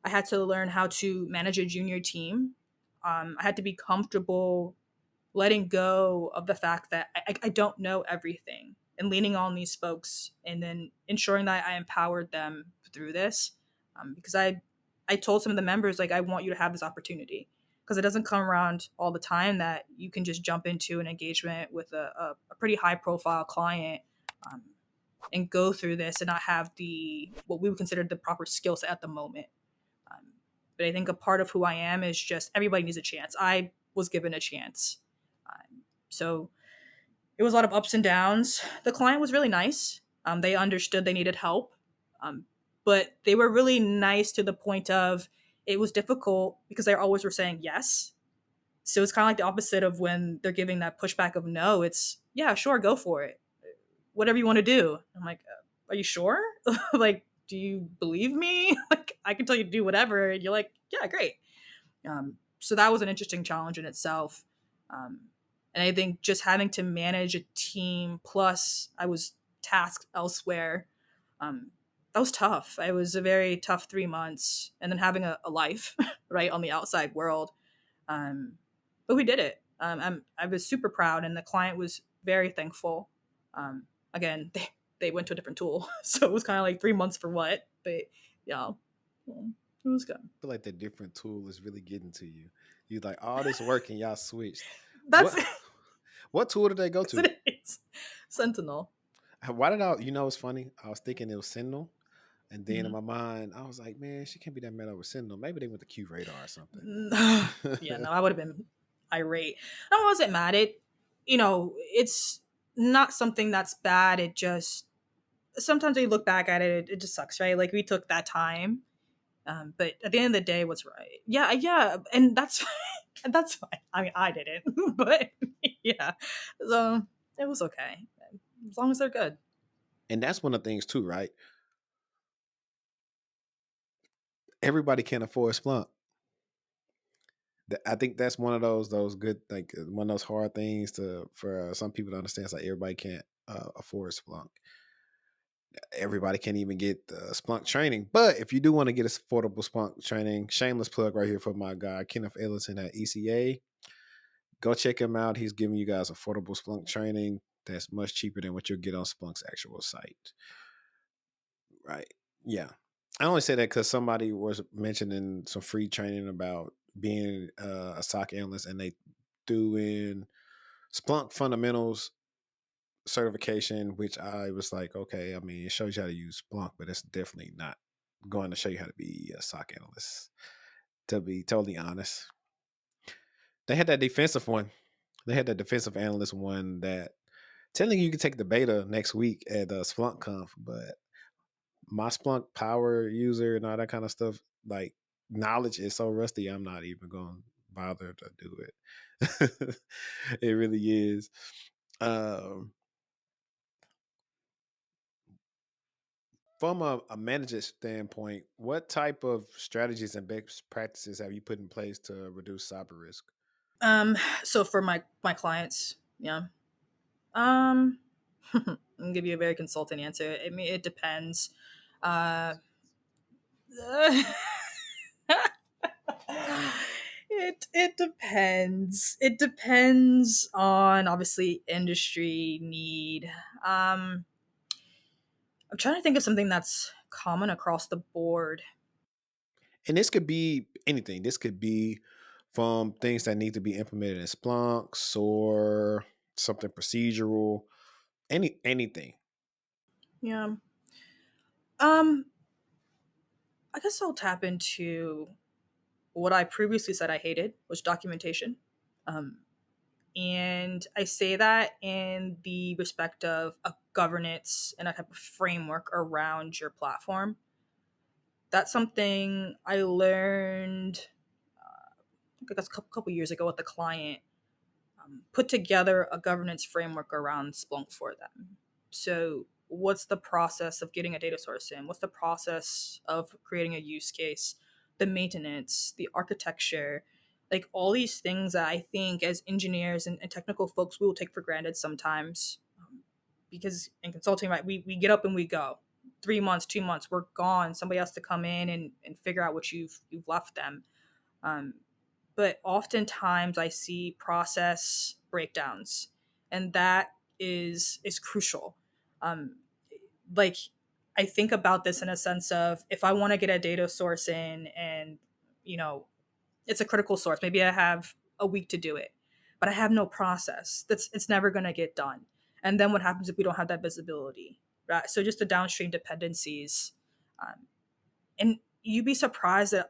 I had to learn how to manage a junior team. I had to be comfortable letting go of the fact that I don't know everything and leaning on these folks and then ensuring that I empowered them through this. Because I told some of the members, like, I want you to have this opportunity because it doesn't come around all the time that you can just jump into an engagement with a pretty high profile client um, and go through this and not have what we would consider the proper skill set at the moment. But I think a part of who I am is just everybody needs a chance. I was given a chance. So it was a lot of ups and downs. The client was really nice. They understood they needed help. But they were really nice to the point of it was difficult because they always were saying yes. So it's kind of like the opposite of when they're giving that pushback of no. It's, yeah, sure, go for it. Whatever you want to do. I'm like, are you sure? Like, do you believe me? Like, I can tell you to do whatever. And you're like, yeah, great. So that was an interesting challenge in itself. And I think just having to manage a team, plus I was tasked elsewhere, that was tough. It was a very tough 3 months, and then having a life right on the outside world. But we did it. I was super proud, and the client was very thankful. Again, they went to a different tool, so it was kind of like 3 months for what? But yeah, it was good. I feel like the different tool is really getting to you. You like all this work and y'all switched. That's What what tool did they go to? it is. Sentinel. Why did I? It's funny. I was thinking it was Sentinel, and then in Mhm. my mind, I was like, man, she can't be that mad over Sentinel. Maybe they went to Q Radar or something. Yeah, no, I would have been irate. I wasn't mad. It's not something that's bad. It just sometimes when you look back at it, it just sucks, right? Like we took that time, but at the end of the day, what's right? Yeah, yeah, and that's that's fine. I mean, I didn't, but yeah, so it was okay as long as they're good. And that's one of the things too, right? Everybody can't afford Splunk. I think that's one of those good, like one of those hard things for some people to understand. It's like everybody can't afford Splunk. Everybody can't even get Splunk training. But if you do want to get affordable Splunk training, shameless plug right here for my guy Kenneth Ellison at ECA. Go check him out. He's giving you guys affordable Splunk training that's much cheaper than what you'll get on Splunk's actual site. Right? Yeah. I only say that because somebody was mentioning some free training about being a SOC analyst, and they threw in Splunk fundamentals certification, which I was like, okay, I mean, it shows you how to use Splunk, but it's definitely not going to show you how to be a SOC analyst, to be totally honest. They had that defensive one. They had that defensive analyst one that telling you can take the beta next week at Splunk Conf, but my Splunk power user and all that kind of stuff, like knowledge is so rusty, I'm not even going to bother to do it. It really is. Um, from a manager standpoint, what type of strategies and best practices have you put in place to reduce cyber risk? So for my clients, yeah. Um, I'm gonna give you a very consultant answer. I mean, it depends. Uh, it depends. It depends on obviously industry need. Um, I'm trying to think of something that's common across the board. And this could be anything. This could be from things that need to be implemented in Splunk or something procedural, anything. Yeah. Um, I guess I'll tap into what I previously said I hated was documentation. Um, and I say that in the respect of a governance and a type of framework around your platform. That's something I learned, I guess, a couple years ago with a client. Put together a governance framework around Splunk for them. So, what's the process of getting a data source in? What's the process of creating a use case? The maintenance, the architecture, like all these things that I think as engineers and technical folks we will take for granted sometimes. Because in consulting, right, we get up and we go. 3 months, 2 months, we're gone. Somebody has to come in and figure out what you've left them. Um, but oftentimes I see process breakdowns, and that is crucial. Um, like I think about this in a sense of if I want to get a data source in, and you know it's a critical source, maybe I have a week to do it, but I have no process. It's never going to get done. And then what happens if we don't have that visibility? Right. So just the downstream dependencies, um, and you'd be surprised that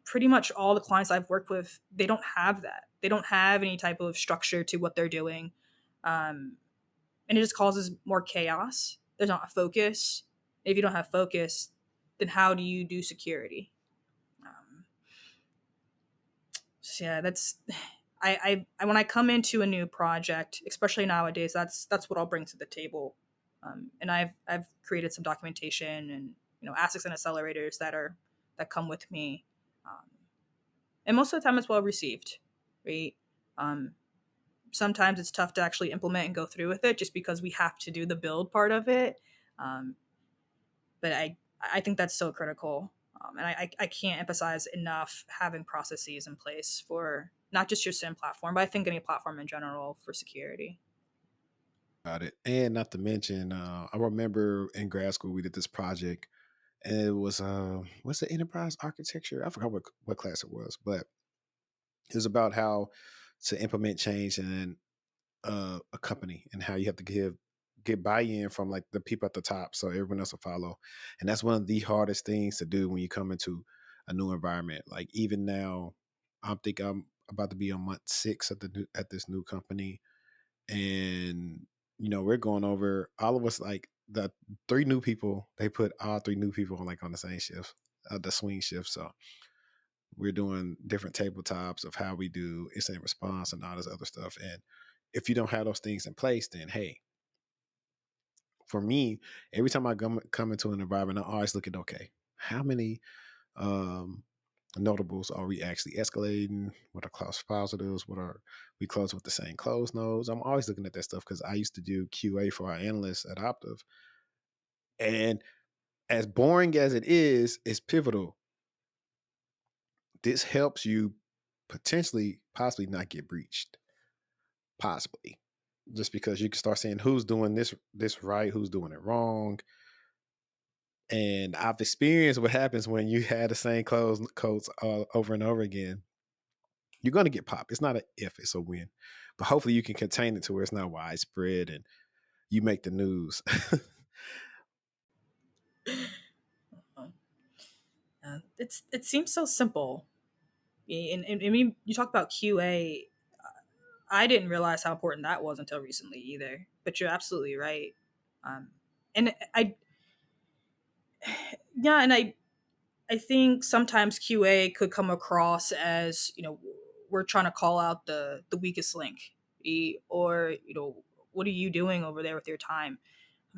pretty much all the clients I've worked with, they don't have that. They don't have any type of structure to what they're doing. Um, and it just causes more chaos. There's not a focus. If you don't have focus, then how do you do security? Um, so yeah, that's when I come into a new project, especially nowadays, that's what I'll bring to the table. And I've created some documentation and assets and accelerators that come with me. Um, and most of the time it's well received, right? Um, Sometimes it's tough to actually implement and go through with it just because we have to do the build part of it. Um, but I think that's so critical. And I can't emphasize enough having processes in place for not just your SIM platform, but I think any platform in general for security. Got it. And not to mention, I remember in grad school we did this project, and it was what's the enterprise architecture? I forgot what class it was, but it was about how to implement change in a company and how you have to get buy-in from like the people at the top so everyone else will follow. And that's one of the hardest things to do when you come into a new environment. Like even now, I'm about to be on month 6 at this new company, and we're going over all of us, like the 3 new people. They put all 3 new people on like on the same shift, the swing shift. So we're doing different tabletops of how we do instant response and all this other stuff. And if you don't have those things in place, then hey, for me, every time I come into an environment, I always look at, okay, how many um, notables are we actually escalating? What are close positives? What are we close with the same close nodes? I'm always looking at that stuff because I used to do QA for our analysts at Optiv. And as boring as it is, it's pivotal. This helps you potentially, possibly not get breached. Possibly. Just because you can start saying who's doing this right, who's doing it wrong. And I've experienced what happens when you had the same codes over and over again. You're going to get popped. It's not a if, it's a when. But hopefully you can contain it to where it's not widespread and you make the news. It seems so simple. And I mean, you talk about QA. I didn't realize how important that was until recently either. But you're absolutely right. And I, yeah, and I think sometimes QA could come across as, we're trying to call out the weakest link, or, what are you doing over there with your time?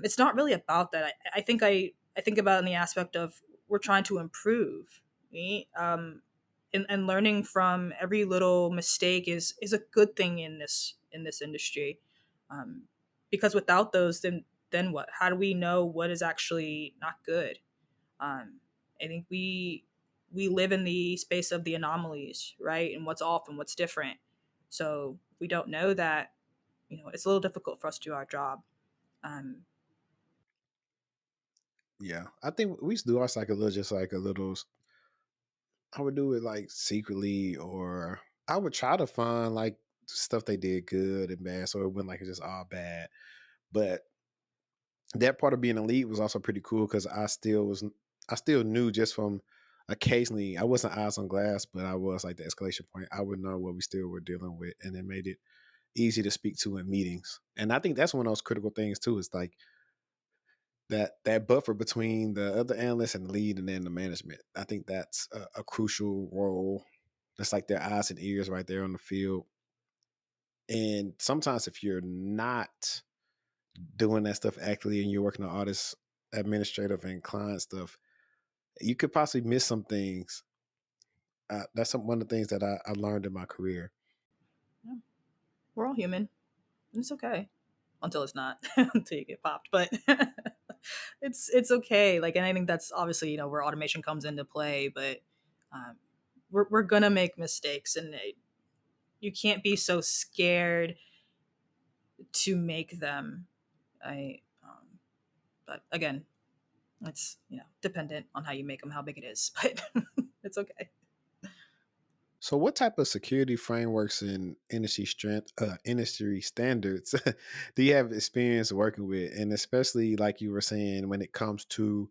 It's not really about that. I think about it in the aspect of we're trying to improve, right? And learning from every little mistake is a good thing in this industry, um, because without those, then what? How do we know what is actually not good? Um, I think we live in the space of the anomalies, right? And what's off and what's different. So if we don't know that, it's a little difficult for us to do our job. Um, Yeah, I think we used to do ours like a little, just like a little. I would do it like secretly, or I would try to find like stuff they did good and bad, so it wasn't like it's just all bad. But that part of being elite was also pretty cool because I still knew just from occasionally, I wasn't eyes on glass, but I was like the escalation point. I would know what we still were dealing with, and it made it easy to speak to in meetings. And I think that's one of those critical things too. Is like that buffer between the other analysts and the lead, and then the management. I think that's a crucial role. That's like their eyes and ears right there on the field. And sometimes if you're not doing that stuff actively and you're working on all this administrative and client stuff, you could possibly miss some things. That's one of the things that I learned in my career. yeah, we're all human. It's okay until it's not, until you get popped. But it's okay. Like, and I think that's obviously where automation comes into play. But um, we're gonna make mistakes, and you can't be so scared to make them. I But again, it's dependent on how you make them, how big it is, but it's okay. So, what type of security frameworks and industry standards do you have experience working with, and especially like you were saying when it comes to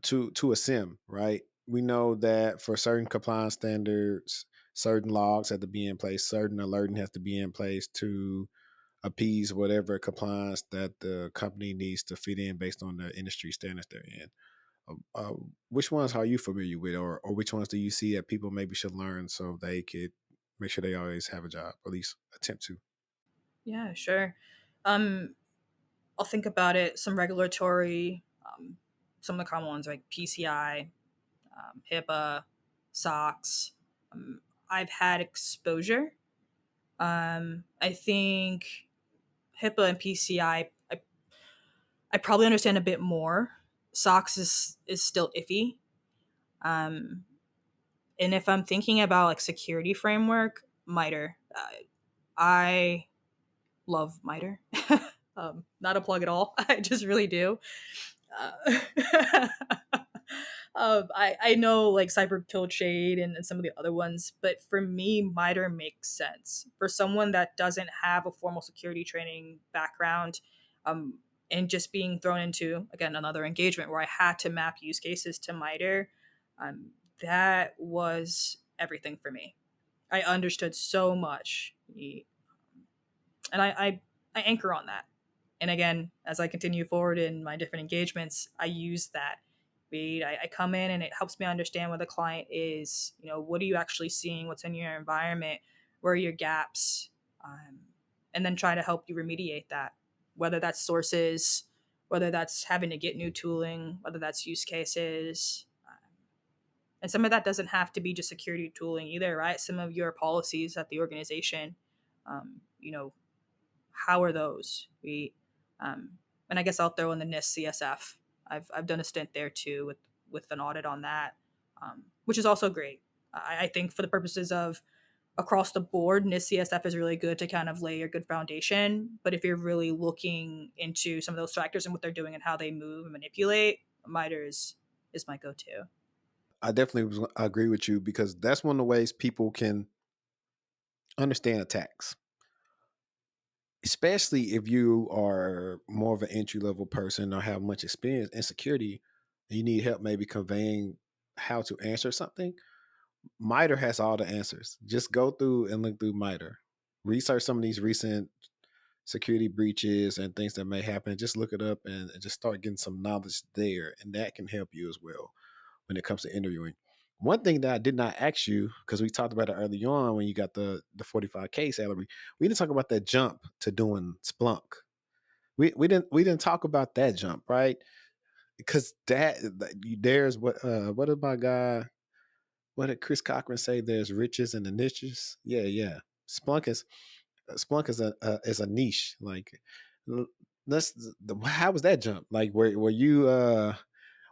to a sim, right? We know that for certain compliance standards, certain logs have to be in place, certain alerting has to be in place to appease whatever compliance that the company needs to fit in based on the industry standards they're in. Which ones are you familiar with, or which ones do you see that people maybe should learn so they could make sure they always have a job, or at least attempt to? Yeah, sure. Um, I'll think about it. Some regulatory, some of the common ones like PCI, HIPAA, SOX. I've had exposure. I think HIPAA and PCI, I probably understand a bit more. SOX is still iffy. Um, and if I'm thinking about like security framework, MITRE. I love MITRE. Not a plug at all. I just really do. Uh, I know like Cyber Killed Shade and some of the other ones, but for me, MITRE makes sense. For someone that doesn't have a formal security training background, and just being thrown into, again, another engagement where I had to map use cases to MITRE, um, that was everything for me. I understood so much. And I anchor on that. And again, as I continue forward in my different engagements, I use that. I come in and it helps me understand what the client is. What are you actually seeing? What's in your environment? Where are your gaps? And then try to help you remediate that. Whether that's sources, whether that's having to get new tooling, whether that's use cases. And some of that doesn't have to be just security tooling either, right? Some of your policies at the organization, um, you know, how are those? And I guess I'll throw in the NIST CSF. I've done a stint there too with an audit on that, which is also great. I think for the purposes of across the board, NIST CSF is really good to kind of lay a good foundation. But if you're really looking into some of those factors and what they're doing and how they move and manipulate, MITRE is my go-to. I definitely agree with you because that's one of the ways people can understand attacks, especially if you are more of an entry level person or have much experience in security and you need help maybe conveying how to answer something. MITRE has all the answers. Just go through and look through MITRE. research some of these recent security breaches and things that may happen. Just look it up and just start getting some knowledge there, and that can help you as well when it comes to interviewing. One thing that I did not ask you, because we talked about it early on when you got the 45K salary, we didn't talk about that jump to doing Splunk. We didn't talk about that jump, right? Because there's what did my guy, what did Chris Cochran say? There's riches in the niches. Yeah. Splunk is Splunk is a niche. Like, let's how was that jump? Like, were you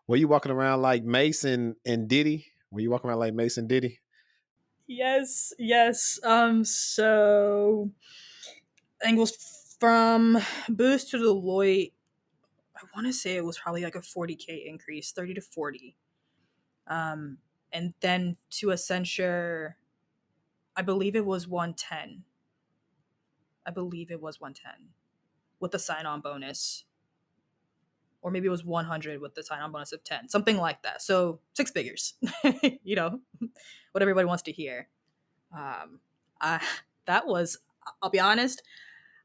walking around like Mason and Diddy? Were you walking around like Mason Diddy? Yes, yes. So I think it was from Boost to Deloitte. I want to say it was probably like a 40K increase, 30 to 40. Um, and then to Accenture, I believe it was 110. I believe it was 110 with the sign on bonus. Or maybe it was 100 with the sign on bonus of 10, something like that. So six figures, you know, what everybody wants to hear. Um, I, that was, I'll be honest,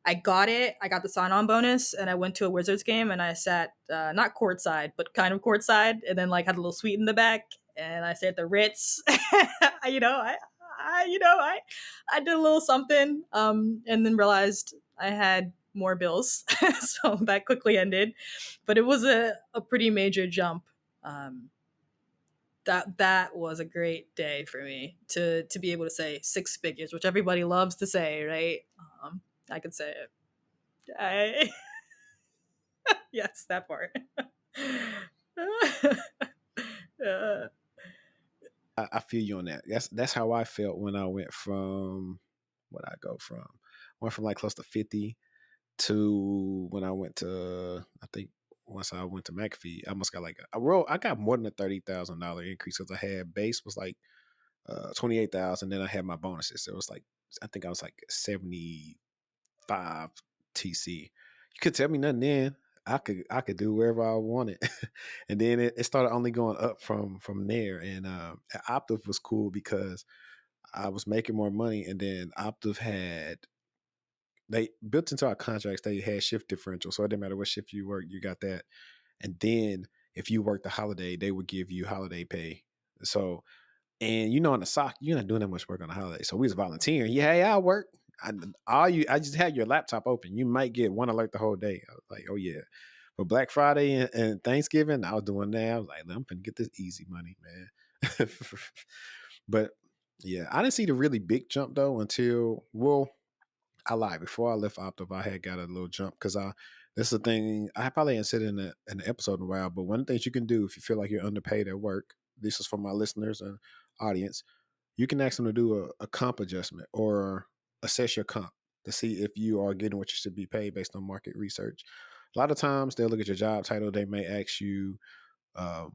I got it. I got the sign on bonus and I went to a Wizards game and I sat not courtside, but kind of courtside, and then like had a little suite in the back and I sat at the Ritz. you know, I did a little something and then realized I had more bills. So that quickly ended. But it was a pretty major jump. Um, that was a great day for me to be able to say six figures, which everybody loves to say, right? I could say it. I yes, that part. uh, I feel you on that. That's how I felt when I went from what I go from. Went from like close to 50 to when I went to, I think once I went to McAfee, I almost got like I got more than a $30,000 increase because I had base was like 28,000, then I had my bonuses. So it was like I think I was like 75 TC. You could tell me nothing then. I could do wherever I wanted, and then it started only going up from there. And Optiv was cool because I was making more money, and then Optiv had they built into our contracts. They had shift differential, so it didn't matter what shift you work, you got that. And then if you worked the holiday, they would give you holiday pay. So, and on the SOC, you're not doing that much work on the holiday. So we was volunteering. Yeah, hey, I work. I just had your laptop open. You might get one alert the whole day. I was like, oh yeah. But Black Friday and Thanksgiving, I was doing that. I was like, I'm gonna get this easy money, man. But yeah, I didn't see the really big jump though until, well, I lied. Before I left Optiv, I had got a little jump because this is the thing. I probably ain't said it in the episode in a while, but one of the things you can do if you feel like you're underpaid at work, this is for my listeners and audience, you can ask them to do a comp adjustment or assess your comp to see if you are getting what you should be paid based on market research. A lot of times they'll look at your job title. They may ask you, uh,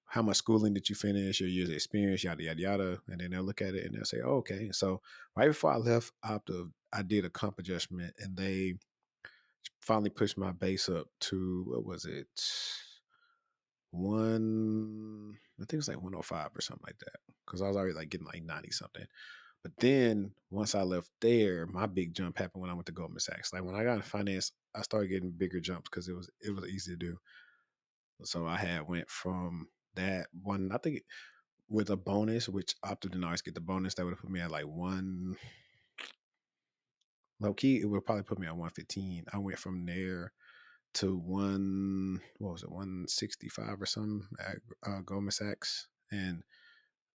how much schooling did you finish, your years of experience, yada, yada, yada. And then they'll look at it and they'll say, oh, okay. So right before I left Optiv, I did a comp adjustment and they finally pushed my base up to, what was it? I think it was like 105 or something like that. Cause I was already like getting like 90 something. But then once I left there, my big jump happened when I went to Goldman Sachs. Like when I got in finance, I started getting bigger jumps because it was easy to do. So I had went from that one, I think with a bonus, which Opted didn't always get the bonus, that would have put me at like one low key, it would probably put me at 115. I went from there to what was it, 165 or something at Goldman Sachs. And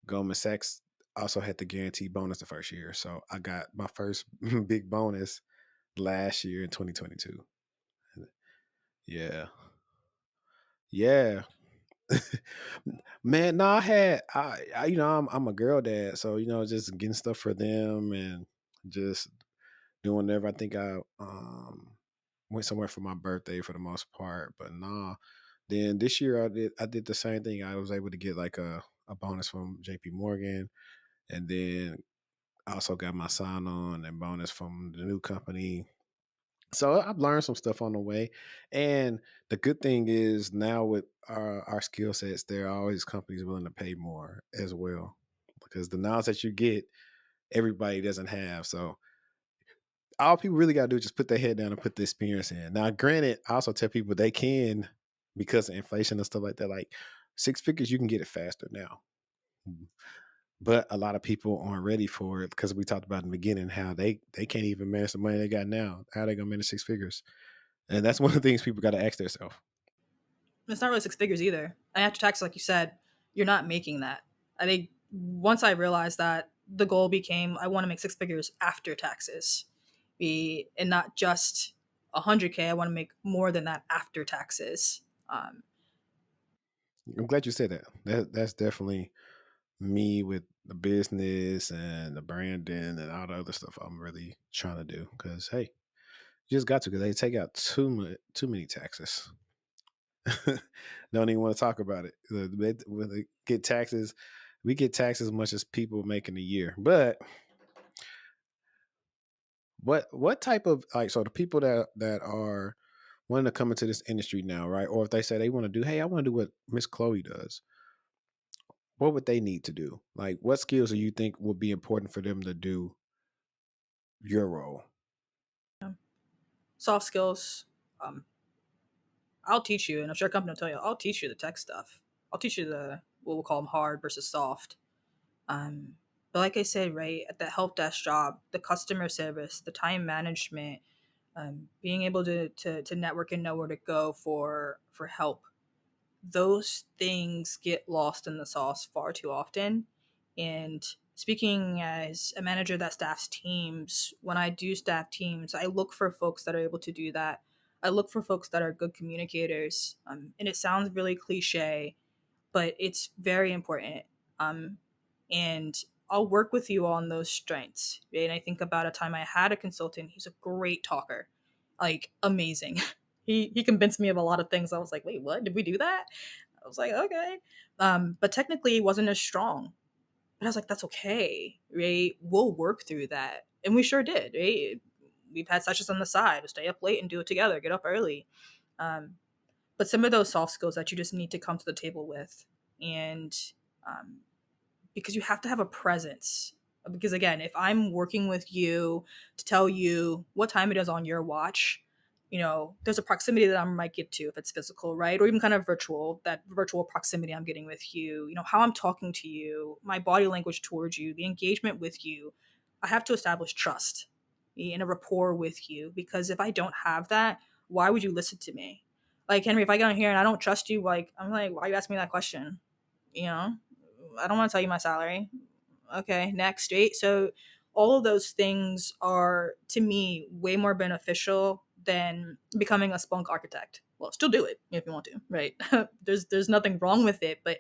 Goldman Sachs also had the guaranteed bonus the first year. So I got my first big bonus last year in 2022. Yeah. Yeah. Man, no, I'm a girl dad, so just getting stuff for them and just doing whatever. I think I went somewhere for my birthday for the most part, but nah. Then this year I did the same thing. I was able to get like a bonus from JP Morgan, and then I also got my sign on and bonus from the new company. So I've learned some stuff on the way. And the good thing is now with our skill sets, there are always companies willing to pay more as well. Because the knowledge that you get, everybody doesn't have. So all people really got to do is just put their head down and put the experience in. Now, granted, I also tell people they can, because of inflation and stuff like that, like 6 figures, you can get it faster now. But a lot of people aren't ready for it because we talked about in the beginning how they can't even manage the money they got now. How are they gonna manage 6 figures? And that's one of the things people got to ask themselves. It's not really 6 figures either. And after tax, like you said, you're not making that. I think once I realized that, the goal became I want to make 6 figures after taxes, and not just 100K. I want to make more than that after taxes. I'm glad you said that. That's definitely me with the business and the branding and all the other stuff I'm really trying to do. Because hey, you just got to, because they take out too many taxes. Don't even want to talk about it. When they get taxes, we get taxed as much as people make in a year. But what type of, like, so the people that are wanting to come into this industry now, right? Or if they say they want to do, hey, I want to do what Miss Chloe does, what would they need to do? Like, what skills do you think would be important for them to do your role? Soft skills. Um, I'll teach you, and I'm sure a company will tell you, I'll teach you the tech stuff. I'll teach you the what we'll call them hard versus soft. But like I said, right, at the help desk job, the customer service, the time management, being able to network and know where to go for help, those things get lost in the sauce far too often. And speaking as a manager that staffs teams, when I do staff teams, I look for folks that are able to do that. I look for folks that are good communicators. And it sounds really cliche, but it's very important. Um, and I'll work with you on those strengths. And I think about a time I had a consultant. He's a great talker, like amazing. He convinced me of a lot of things. I was like, wait, what? Did we do that? I was like, okay. But technically, he wasn't as strong. But I was like, that's okay, right? We'll work through that, and we sure did. Right? We've had sessions on the side, stay up late and do it together, get up early. Um, but some of those soft skills that you just need to come to the table with, and um, because you have to have a presence. Because again, if I'm working with you to tell you what time it is on your watch, there's a proximity that I might get to if it's physical, right? Or even kind of virtual, that virtual proximity I'm getting with you, how I'm talking to you, my body language towards you, the engagement with you. I have to establish trust and a rapport with you, because if I don't have that, why would you listen to me? Like, Henry, if I get on here and I don't trust you, like, I'm like, why are you asking me that question? You know, I don't want to tell you my salary. Okay, next, right? So all of those things are, to me, way more beneficial than becoming a Splunk architect. Well, still do it if you want to, right? There's nothing wrong with it, but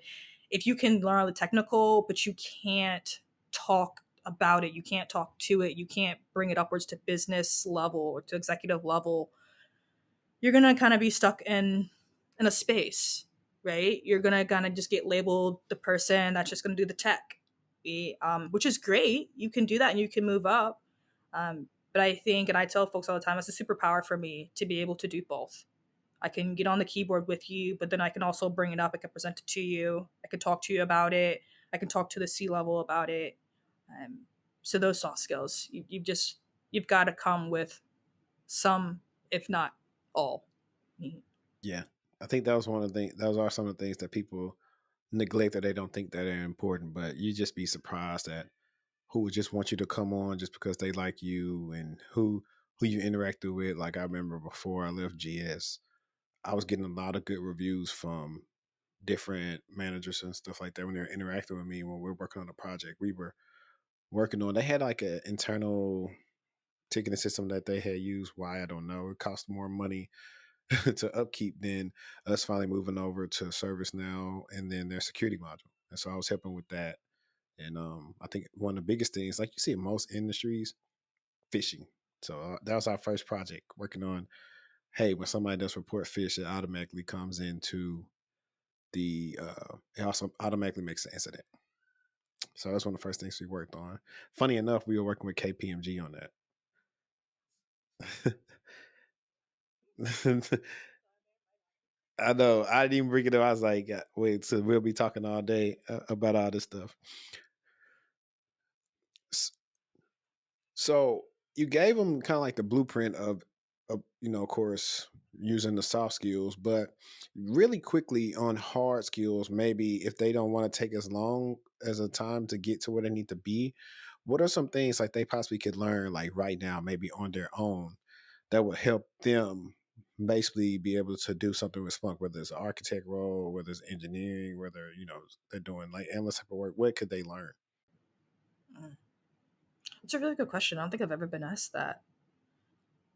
if you can learn all the technical, but you can't talk about it, you can't talk to it, you can't bring it upwards to business level or to executive level, you're gonna kind of be stuck in a space, right? You're gonna kind of just get labeled the person that's just gonna do the tech, which is great. You can do that and you can move up. But I think, and I tell folks all the time, it's a superpower for me to be able to do both. I can get on the keyboard with you, but then I can also bring it up. I can present it to you. I can talk to you about it. I can talk to the C level about it. Um, so those soft skills, you've got to come with some, if not all. Yeah, I think that was one of the things. Those are some of the things that people neglect, that they don't think that are important. But you just be surprised at who would just want you to come on just because they like you, and who you interacted with. Like, I remember before I left GS, I was getting a lot of good reviews from different managers and stuff like that when they were interacting with me when we were working on a project we were working on. They had like an internal ticketing system that they had used. Why, I don't know. It cost more money to upkeep than us finally moving over to ServiceNow and then their security module. And so I was helping with that. And I think one of the biggest things, like you see in most industries, phishing. So that was our first project working on. Hey, when somebody does report phish, it automatically comes into it also automatically makes an incident. So that's one of the first things we worked on. Funny enough, we were working with KPMG on that. I know. I didn't even bring it up. I was like, wait, so we'll be talking all day about all this stuff. So you gave them kind of like the blueprint of of course, using the soft skills, but really quickly on hard skills, maybe if they don't want to take as long as a time to get to where they need to be, what are some things like they possibly could learn like right now, maybe on their own, that would help them basically be able to do something with Splunk, whether it's an architect role, whether it's engineering, whether they're doing like analyst type of work. What could they learn? Mm. It's a really good question. I don't think I've ever been asked that.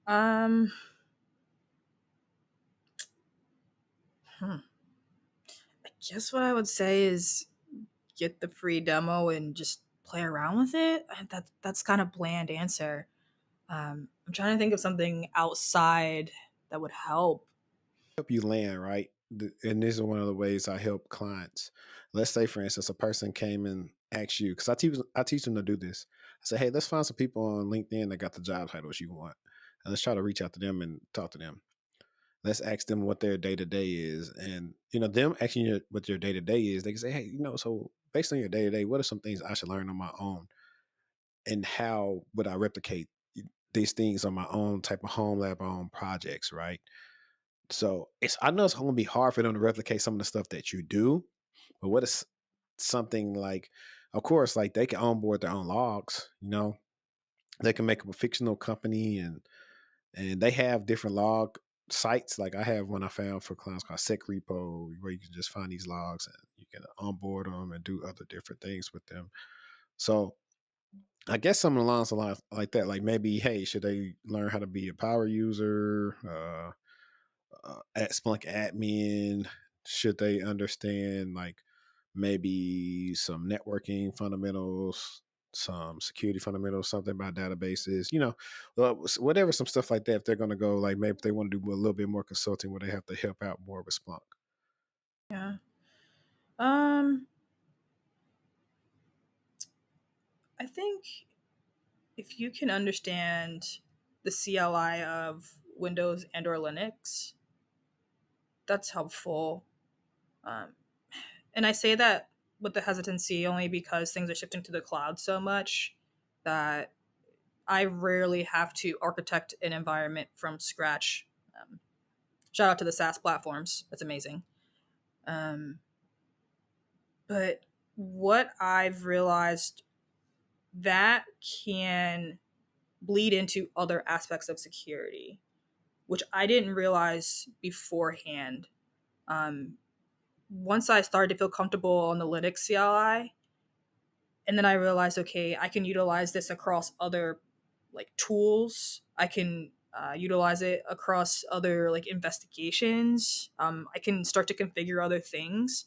Um, hmm. I guess what I would say is get the free demo and just play around with it. That's kind of bland answer. I'm trying to think of something outside that would help. Help you land right. And this is one of the ways I help clients. Let's say, for instance, a person came and asked you, because I teach them to do this. I say, hey, let's find some people on LinkedIn that got the job titles you want, and let's try to reach out to them and talk to them. Let's ask them what their day to day is, and them asking you what your day to day is. They can say, hey, so based on your day to day, what are some things I should learn on my own, and how would I replicate these things on my own type of home lab, own projects, right? So I know it's gonna be hard for them to replicate some of the stuff that you do, but what is something like, of course, like they can onboard their own logs. They can make up a fictional company and they have different log sites. Like I have one I found for clients called Sec Repo, where you can just find these logs and you can onboard them and do other different things with them. So I guess something along the lines like that, like maybe, hey, should they learn how to be a power user? At Splunk admin? Should they understand like maybe some networking fundamentals, some security fundamentals, something about databases? Whatever, some stuff like that. If they're going to go, like maybe if they want to do a little bit more consulting, where they have to help out more with Splunk. Yeah. Um, I think if you can understand the CLI of Windows and or Linux, that's helpful. Um, and I say that with the hesitancy only because things are shifting to the cloud so much that I rarely have to architect an environment from scratch. Shout out to the SaaS platforms. That's amazing. Um, but what I've realized that can bleed into other aspects of security, which I didn't realize beforehand. Um, Once I started to feel comfortable on the Linux CLI, and then I realized, okay, I can utilize this across other like tools. I can utilize it across other like investigations. I can start to configure other things,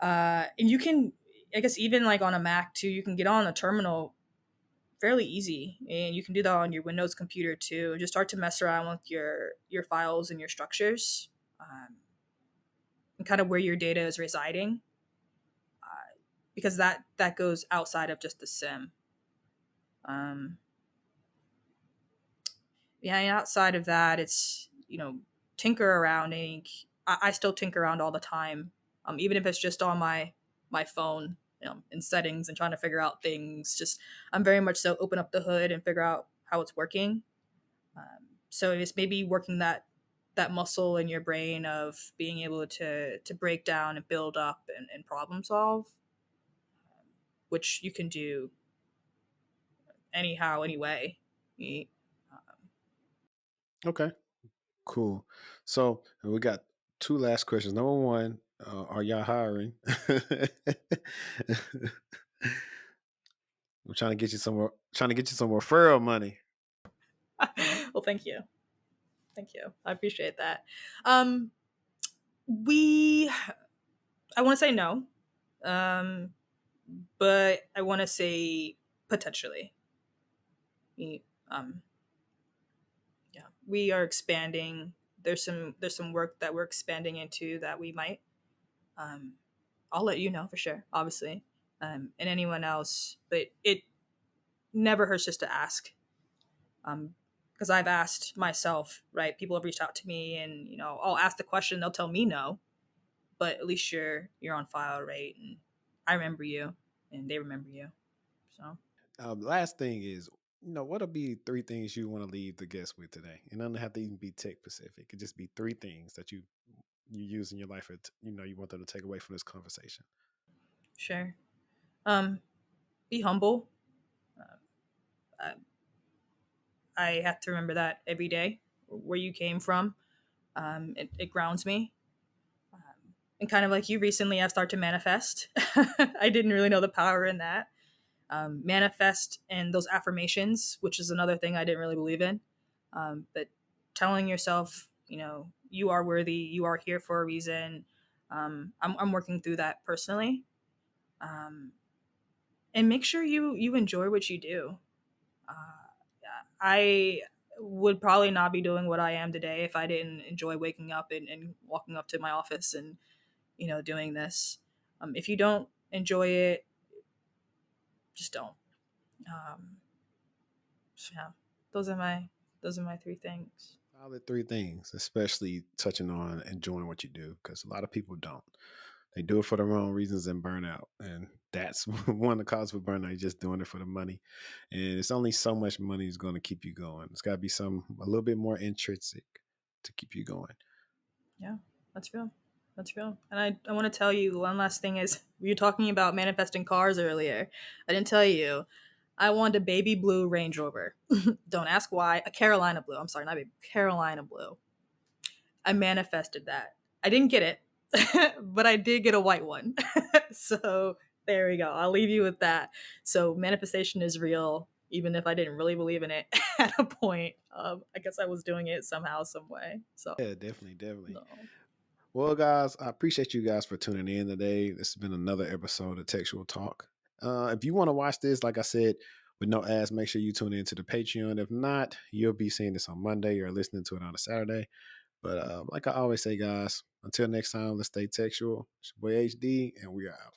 and you can, I guess, even like on a Mac too. You can get on a terminal fairly easy, and you can do that on your Windows computer too. Just start to mess around with your files and your structures, and kind of where your data is residing, because that goes outside of just the sim. Um, yeah, and outside of that, it's tinker around. And I still tinker around all the time, even if it's just on my phone, in settings and trying to figure out things. Just I'm very much so open up the hood and figure out how it's working. So it's maybe working that muscle in your brain of being able to break down and build up and problem solve, which you can do anyhow, anyway. Okay, cool. So we got two last questions. Number one, are y'all hiring? I'm trying to get you some more. Trying to get you some referral money. Well, thank you. Thank you. I appreciate that. Um, we, I want to say no, um, but I want to say potentially. We, yeah, we are expanding. There's some work that we're expanding into that we might. Um, I'll let you know for sure, obviously, and anyone else. But it never hurts just to ask. Because I've asked myself, right? People have reached out to me, and I'll ask the question, they'll tell me no, but at least you're on file, right? And I remember you, and they remember you. So Last thing is, What'll be three things you want to leave the guests with today? And it doesn't have to even be tech specific. It could just be three things that you use in your life. You want them to take away from this conversation. Sure. Um, be humble. I, I have to remember that every day. Where you came from, it grounds me. And kind of like you, recently I've started to manifest. I didn't really know the power in that. Manifest and those affirmations, which is another thing I didn't really believe in. But telling yourself, you are worthy, you are here for a reason. I'm working through that personally. Um, and make sure you enjoy what you do. Uh, I would probably not be doing what I am today if I didn't enjoy waking up and walking up to my office and doing this. If you don't enjoy it, just don't. Um, yeah, those are my three things. Solid three things, especially touching on enjoying what you do, because a lot of people don't. They do it for the wrong reasons and burn out. And that's one of the causes for burnout. You're just doing it for the money. And it's only so much money is going to keep you going. It's got to be a little bit more intrinsic to keep you going. Yeah, that's real. That's real. And I want to tell you one last thing is you were talking about manifesting cars earlier. I didn't tell you. I wanted a baby blue Range Rover. Don't ask why. A Carolina blue. I'm sorry, not baby. Carolina blue. I manifested that. I didn't get it, but I did get a white one. So there we go. I'll leave you with that. So manifestation is real, even if I didn't really believe in it at a point. I guess I was doing it somehow, some way. So Yeah, definitely, definitely. no. Well, guys, I appreciate you guys for tuning in today. This has been another episode of Textual Talk. If you want to watch this, like I said, with no ads, make sure you tune in to the Patreon. If not, you'll be seeing this on Monday or listening to it on a Saturday. But like I always say, guys, until next time, let's stay textual. It's your boy HD, and we are out.